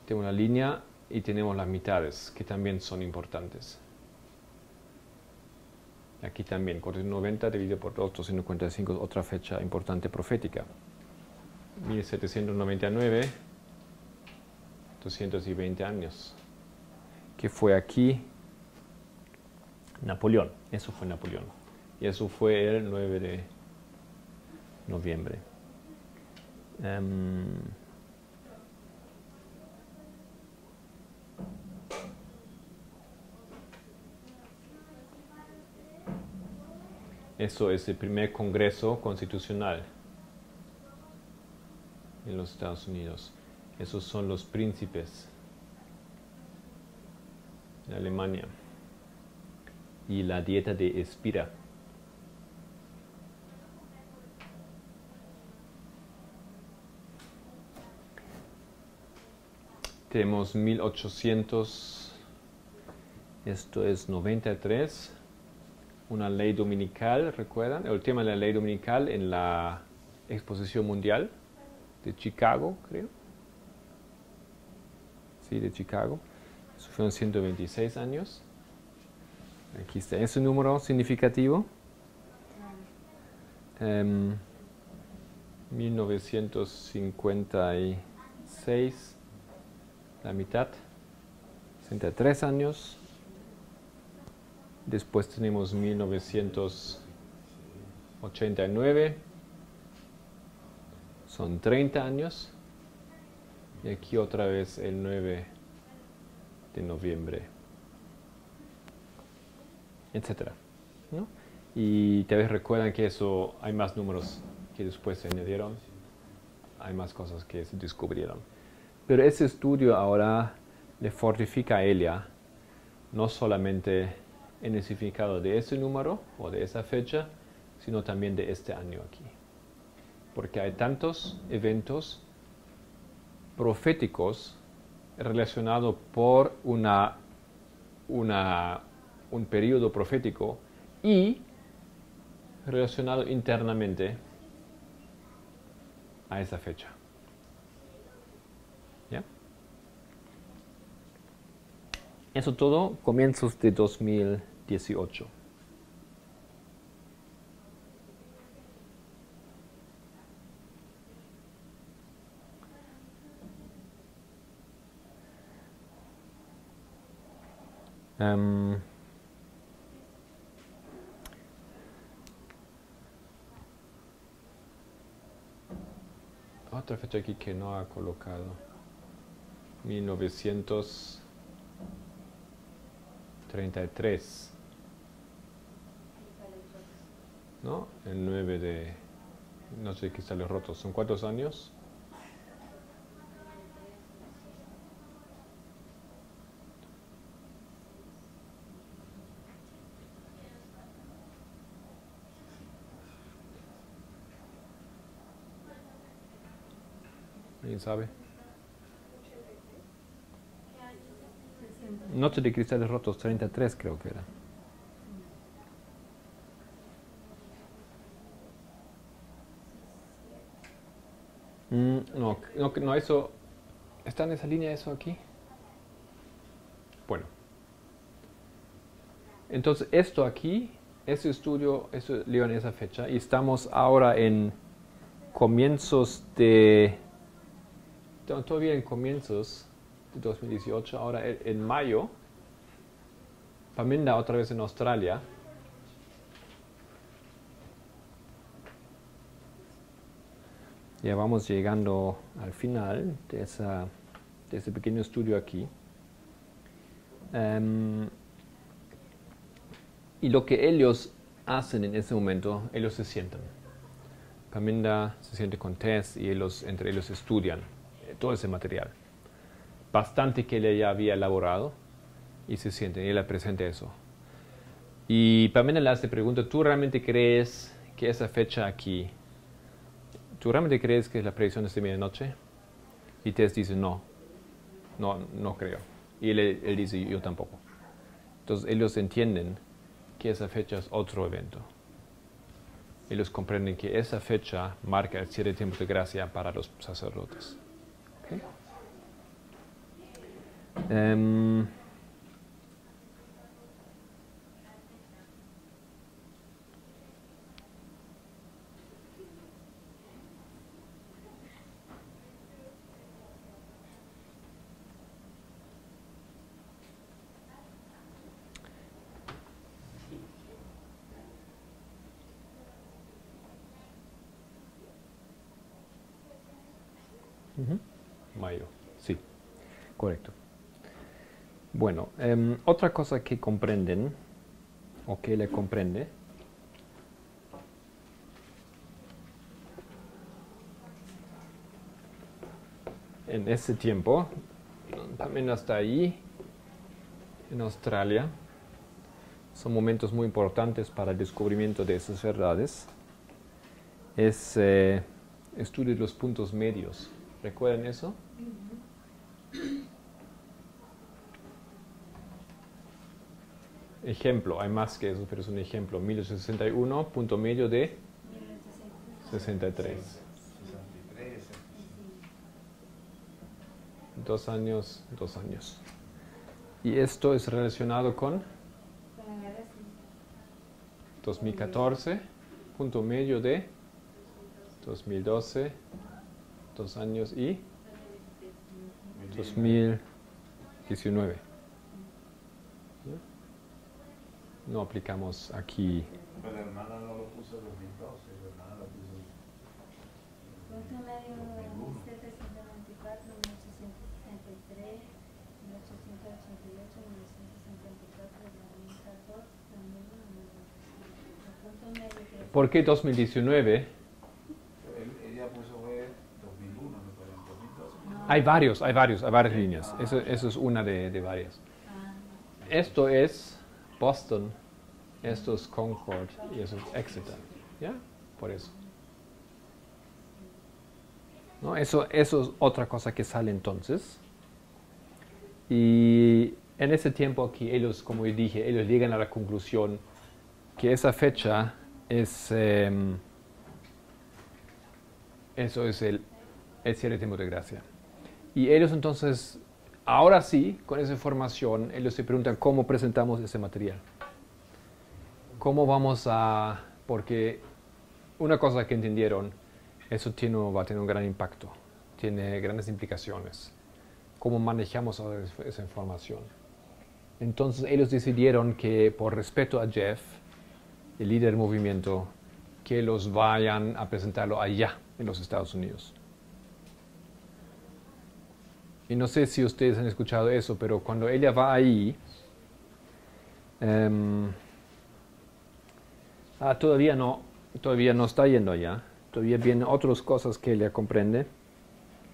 Tenemos una línea y tenemos las mitades, que también son importantes. Aquí también, 490 dividido por 245 es otra fecha importante profética. 1799, 220 años. Que fue aquí Napoleón. Eso fue Napoleón. Y eso fue el 9 de noviembre. Eso es el primer Congreso Constitucional en los Estados Unidos. Esos son los príncipes de Alemania. Y la dieta de Espira. Tenemos 1800, esto es 93. Una ley dominical, ¿recuerdan? El tema de la ley dominical en la Exposición Mundial de Chicago, creo. Sí, de Chicago. Eso fueron 126 años. Aquí está ese número significativo. 1956, la mitad, 63 años. Después tenemos 1989, son 30 años. Y aquí otra vez el 9 de noviembre, etcétera, ¿no? Y tal vez recuerdan que eso hay más números que después se añadieron, hay más cosas que se descubrieron. Pero ese estudio ahora le fortifica a ella no solamente en el significado de ese número o de esa fecha, sino también de este año aquí. Porque hay tantos eventos proféticos relacionados por un periodo profético y relacionado internamente a esa fecha. ¿Ya? Eso todo comienzos de 2018. Otra fecha aquí que no ha colocado. 1933. ¿No? El 9 de... No sé, cristales rotos. ¿Son cuántos años? ¿Alguien sabe? Noche de cristales rotos, 33 creo que era. No, eso... ¿Está en esa línea eso aquí? Bueno. Entonces, esto aquí, ese estudio, eso leo en esa fecha, y estamos ahora en comienzos de... Todavía en comienzos de 2018, ahora en mayo, Paminda otra vez en Australia. Ya vamos llegando al final de ese pequeño estudio aquí. Y lo que ellos hacen en ese momento, ellos se sientan. Paminda se siente con Tess y entre ellos estudian todo ese material. Bastante que ella ya había elaborado y se sienten y ella presenta eso. Y Paminda le hace pregunta, ¿tú realmente crees que esa fecha aquí, tú realmente crees que es la predicción de esta medianoche? Y Tess dice, no creo. Y él dice, yo tampoco. Entonces ellos entienden que esa fecha es otro evento. Ellos comprenden que esa fecha marca el cierre de tiempo de gracia para los sacerdotes. ¿Okay? Mayo, sí, correcto. Bueno, otra cosa que comprenden, o que le comprende, en ese tiempo, también hasta ahí, en Australia, son momentos muy importantes para el descubrimiento de esas verdades, es estudio de los puntos medios. ¿Recuerdan eso? Ejemplo, hay más que eso, pero es un ejemplo. 1861, punto medio de 63. 2 años, 2 años. Y esto es relacionado con 2014, punto medio de 2012, 2 años y 2019. No aplicamos aquí. Pero la hermana no lo puso en 2012, la hermana lo puso Punto medio 1724, 1863, 1888, 1954, 2014, 2001. El punto medio que... ¿Por qué 2019? Ella puso fue 2001, me parece, 2012. Hay varias líneas. Eso es una de varias. Esto es Boston, esto es Concord y eso es Exeter. ¿Ya? Por eso. ¿No? Eso es otra cosa que sale entonces. Y en ese tiempo aquí ellos, como yo dije, ellos llegan a la conclusión que esa fecha es eso es el cierre de tiempo de gracia. Y ellos entonces, ahora sí, con esa información, ellos se preguntan cómo presentamos ese material. ¿Cómo vamos a...? Porque una cosa que entendieron, eso va a tener un gran impacto, tiene grandes implicaciones. ¿Cómo manejamos esa información? Entonces ellos decidieron que por respeto a Jeff, el líder del movimiento, que los vayan a presentarlo allá en los Estados Unidos. Y no sé si ustedes han escuchado eso, pero cuando ella va ahí, todavía no está yendo allá. Todavía vienen otras cosas que ella comprende.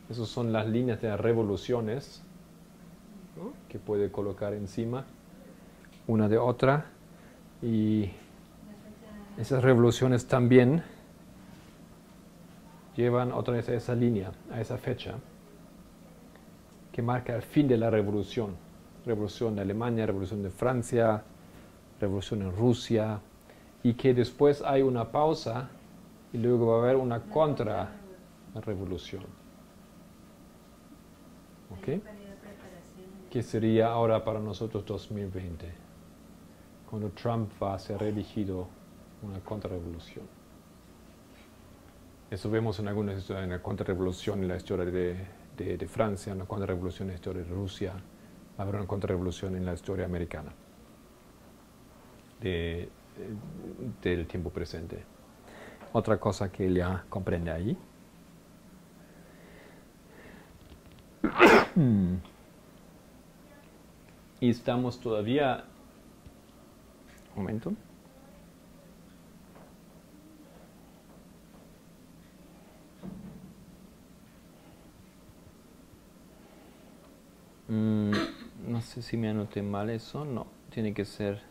Esas son las líneas de las revoluciones, ¿no? Que puede colocar encima una de otra. Y esas revoluciones también llevan otra vez a esa línea, a esa fecha, que marca el fin de la revolución. Revolución de Alemania, revolución de Francia, revolución en Rusia, y que después hay una pausa y luego va a haber una contra-revolución. ¿Ok? Que sería ahora para nosotros 2020, cuando Trump va a ser reelegido, una contrarrevolución. Eso vemos en algunas historias, en la contrarrevolución en la historia de Francia, en la contrarrevolución en la historia de Rusia, va a haber una contrarrevolución en la historia americana del tiempo presente. Otra cosa que ella comprende ahí. Y estamos todavía... Un momento. No sé si me anoté mal eso. No, tiene que ser...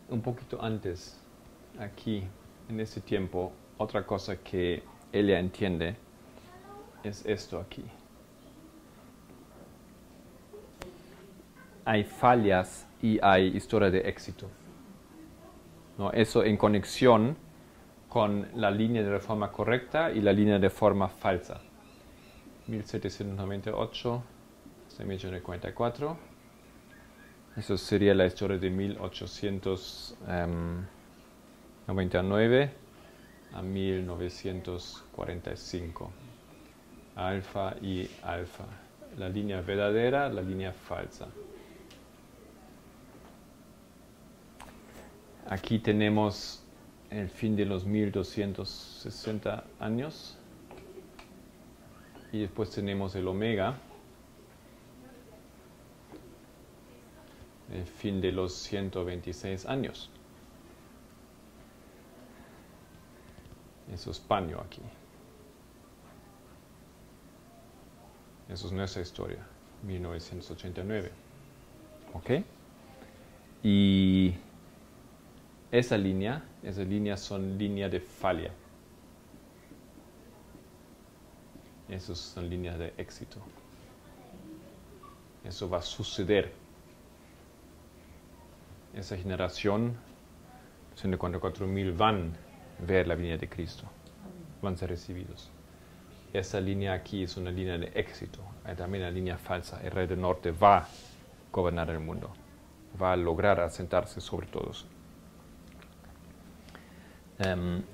un poquito antes, aquí, en ese tiempo. Otra cosa que ella entiende es esto aquí. Hay fallas y hay historia de éxito. ¿No? Eso en conexión con la línea de reforma correcta y la línea de reforma falsa. 1798 hasta 1844. Eso sería la historia de 1899 a 1945. Alfa y alfa. La línea verdadera, la línea falsa. Aquí tenemos el fin de los 1260 años. Y después tenemos el omega. El fin de los 126 años. Eso es paño aquí. Eso es nuestra historia, 1989. ¿Ok? Y esas líneas son líneas de falla. Esas son líneas de éxito. Eso va a suceder. Esa generación, 144.000 van a ver la venida de Cristo. Van a ser recibidos. Esa línea aquí es una línea de éxito. Hay también una línea falsa. El rey del norte va a gobernar el mundo. Va a lograr asentarse sobre todos.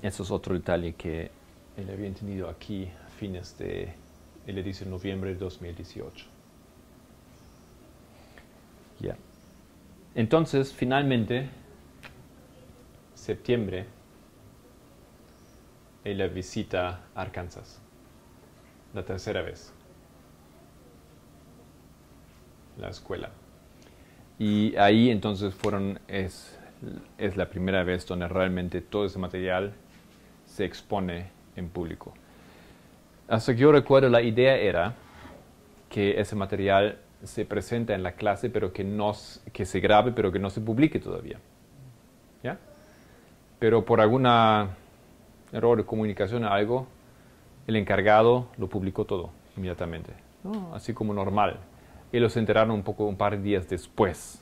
Eso es otro detalle que él había entendido aquí a fines de, él le dice noviembre de 2018. Ya. Entonces, finalmente, septiembre, ella visita Arkansas. La tercera vez. La escuela. Y ahí entonces es la primera vez donde realmente todo ese material se expone en público. Hasta que yo recuerdo, la idea era que ese material se presenta en la clase, pero que se grabe, pero que no se publique todavía. ¿Ya? Pero por algún error de comunicación o algo, el encargado lo publicó todo inmediatamente, ¿no? Así como normal. Ellos se enteraron un par de días después.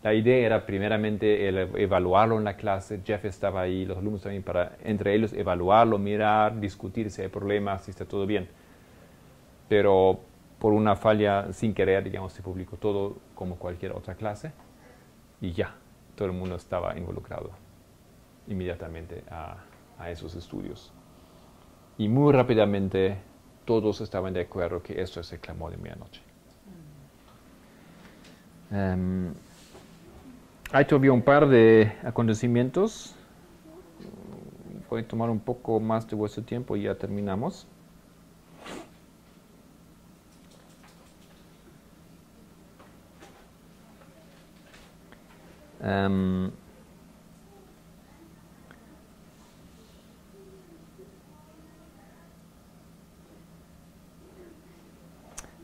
La idea era primeramente evaluarlo en la clase. Jeff estaba ahí, los alumnos también, para entre ellos evaluarlo, mirar, discutir si hay problemas, si está todo bien. Pero por una falla sin querer, digamos, se publicó todo como cualquier otra clase y ya, todo el mundo estaba involucrado inmediatamente a esos estudios. Y muy rápidamente todos estaban de acuerdo que esto es el clamor de medianoche. Hay todavía un par de acontecimientos. Voy a tomar un poco más de vuestro tiempo y ya terminamos.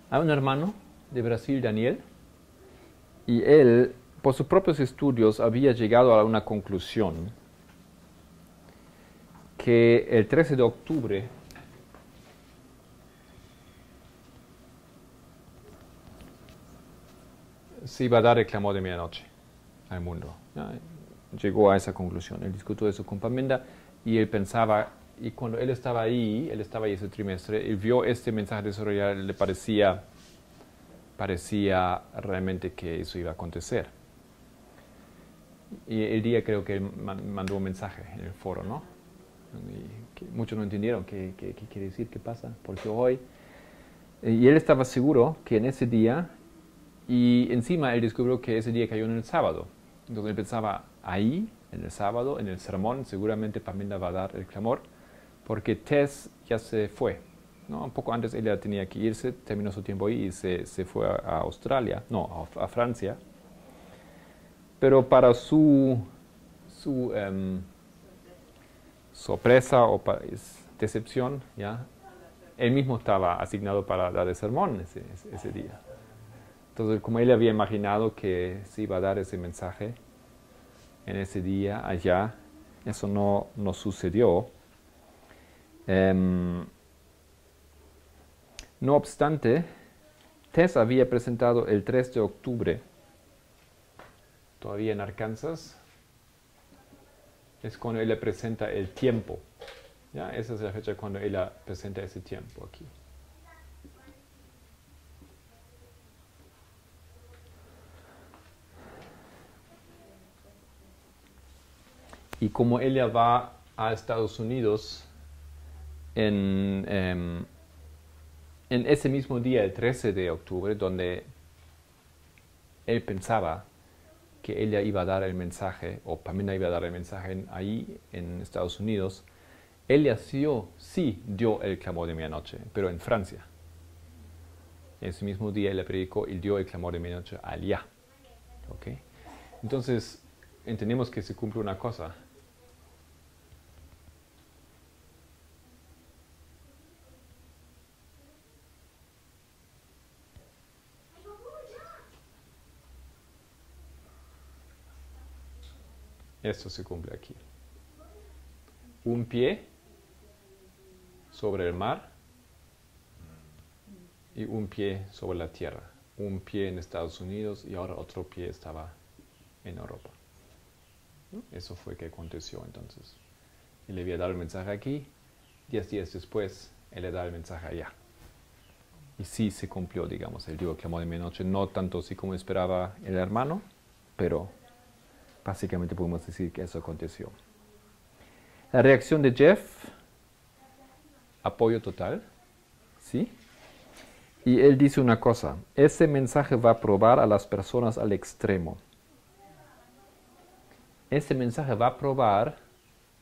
Hay un hermano de Brasil, Daniel, y él, por sus propios estudios, había llegado a una conclusión que el 13 de octubre se iba a dar el clamor de medianoche al mundo. ¿Ya? Llegó a esa conclusión. Él discutió eso con Pamenda y él pensaba, y cuando él estaba ahí ese trimestre, él vio este mensaje desarrollado, le parecía realmente que eso iba a acontecer. Y el día creo que él mandó un mensaje en el foro, ¿no? Y que muchos no entendieron qué quiere decir, qué pasa, porque hoy. Y él estaba seguro que en ese día, y encima él descubrió que ese día cayó en el sábado. Entonces él pensaba, ahí, en el sábado, en el sermón, seguramente Pamela va a dar el clamor, porque Tess ya se fue, ¿no? Un poco antes ella tenía que irse, terminó su tiempo ahí y se fue a Australia, no, a Francia. Pero para su sorpresa o decepción, ¿ya? Él mismo estaba asignado para dar el sermón ese día. Entonces, como él había imaginado que se iba a dar ese mensaje en ese día allá, eso no sucedió. No obstante, Tess había presentado el 3 de octubre, todavía en Arkansas, es cuando ella presenta el tiempo. ¿Ya? Esa es la fecha cuando ella presenta ese tiempo aquí. Y como ella va a Estados Unidos en ese mismo día, el 13 de octubre, donde él pensaba que ella iba a dar el mensaje, o Pamela iba a dar el mensaje ahí en Estados Unidos, ella sí dio el clamor de medianoche, pero en Francia. Ese mismo día ella predicó y dio el clamor de medianoche allá. ¿Okay? Entonces, entendemos que se cumple una cosa. Esto se cumple aquí. Un pie sobre el mar y un pie sobre la tierra. Un pie en Estados Unidos y ahora otro pie estaba en Europa. Eso fue que aconteció entonces. Él le había dado el mensaje aquí, 10 días después, él le da el mensaje allá. Y sí se cumplió, digamos, el dio clamor de medianoche, no tanto así como esperaba el hermano, pero básicamente podemos decir que eso aconteció. La reacción de Jeff, apoyo total, ¿sí? Y él dice una cosa, ese mensaje va a probar a las personas al extremo. Ese mensaje va a probar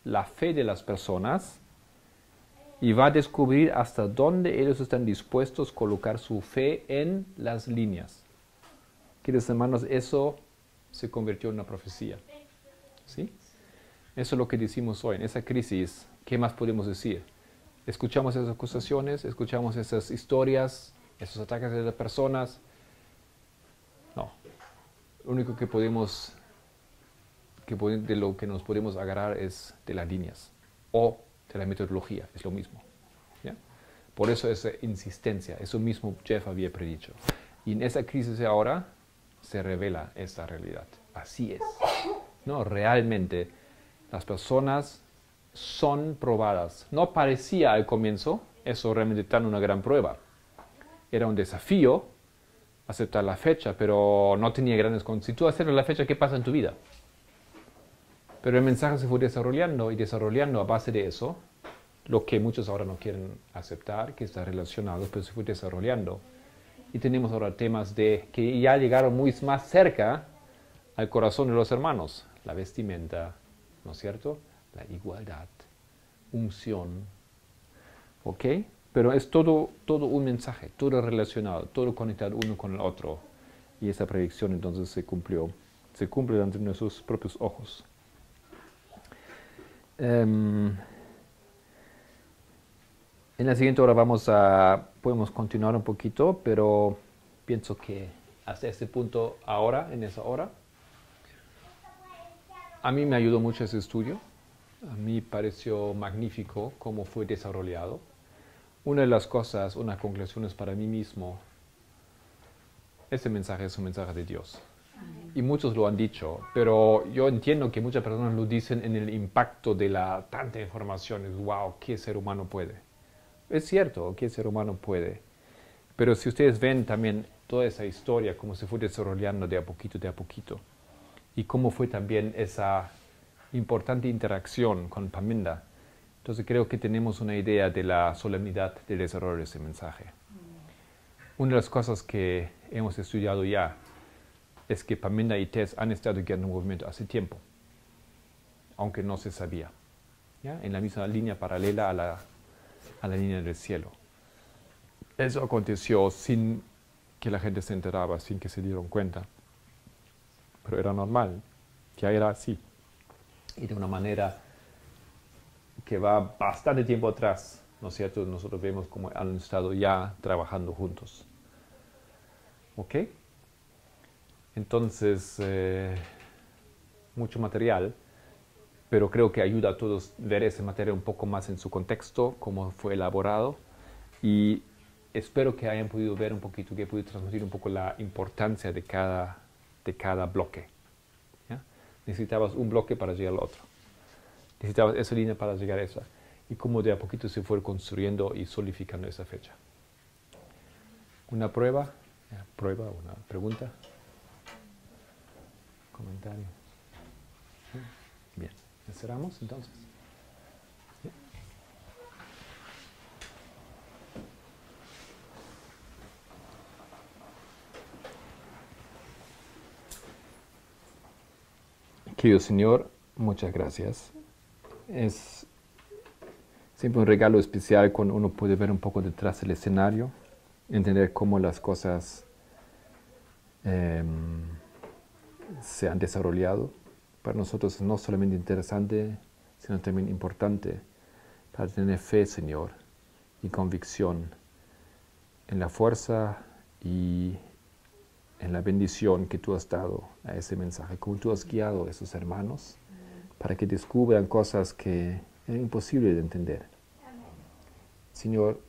la fe de las personas y va a descubrir hasta dónde ellos están dispuestos a colocar su fe en las líneas. Queridos hermanos, eso se convirtió en una profecía. ¿Sí? Eso es lo que decimos hoy. En esa crisis ¿Qué más podemos decir? Escuchamos esas acusaciones, escuchamos esas historias, esos ataques de las personas. No. Lo único que podemos, de lo que nos podemos agarrar es de las líneas o de la metodología, es lo mismo. ¿Ya? Por eso esa insistencia, eso mismo Jeff había predicho. Y en esa crisis de ahora se revela esta realidad. Así es. No, realmente las personas son probadas. No parecía al comienzo eso realmente tan una gran prueba. Era un desafío aceptar la fecha, pero no tenía grandes consecuencias. Si tú aceptas la fecha, ¿qué pasa en tu vida? Pero el mensaje se fue desarrollando y desarrollando a base de eso, lo que muchos ahora no quieren aceptar, que está relacionado, pero se fue desarrollando. Y tenemos ahora temas que ya llegaron muy más cerca al corazón de los hermanos. La vestimenta, ¿no es cierto? La igualdad, unción, ¿ok? Pero es todo un mensaje, todo relacionado, todo conectado uno con el otro. Y esa predicción entonces se cumple ante nuestros propios ojos. En la siguiente hora podemos continuar un poquito, pero pienso que hasta este punto ahora, en esa hora, a mí me ayudó mucho ese estudio. A mí pareció magnífico cómo fue desarrollado. Una de las cosas, una conclusión es para mí mismo, este mensaje es un mensaje de Dios. Y muchos lo han dicho, pero yo entiendo que muchas personas lo dicen en el impacto de la tanta información. Es wow, ¿qué ser humano puede? Es cierto, ¿qué ser humano puede? Pero si ustedes ven también toda esa historia, cómo se fue desarrollando de a poquito, y cómo fue también esa importante interacción con Paminda, entonces creo que tenemos una idea de la solemnidad del desarrollo de ese mensaje. Una de las cosas que hemos estudiado ya es que Paminda y Tess han estado guiando un movimiento hace tiempo, aunque no se sabía, ¿ya? En la misma línea paralela a la línea del cielo. Eso aconteció sin que la gente se enteraba, sin que se dieron cuenta. Pero era normal, ya era así. Y de una manera que va bastante tiempo atrás, ¿no es cierto? Nosotros vemos cómo han estado ya trabajando juntos. ¿Ok? Entonces, mucho material, pero creo que ayuda a todos ver ese material un poco más en su contexto, cómo fue elaborado, y espero que hayan podido ver un poquito, que he podido transmitir un poco la importancia de cada bloque. ¿Ya? Necesitabas un bloque para llegar al otro. Necesitabas esa línea para llegar a esa. Y cómo de a poquito se fue construyendo y solidificando esa fecha. ¿Una prueba? ¿Una pregunta? ¿Comentario? Bien. ¿Cerramos entonces? Querido Señor, muchas gracias. Es siempre un regalo especial cuando uno puede ver un poco detrás del escenario, entender cómo las cosas se han desarrollado. Para nosotros es no solamente interesante, sino también importante para tener fe, Señor, y convicción en la fuerza y en la bendición que tú has dado a ese mensaje, cómo tú has guiado a esos hermanos para que descubran cosas que eran imposibles de entender. Señor,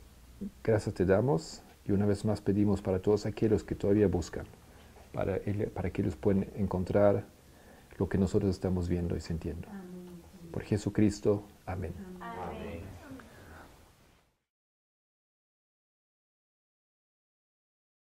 gracias te damos y una vez más pedimos para todos aquellos que todavía buscan, para que ellos puedan encontrar lo que nosotros estamos viendo y sintiendo. Por Jesucristo, amén.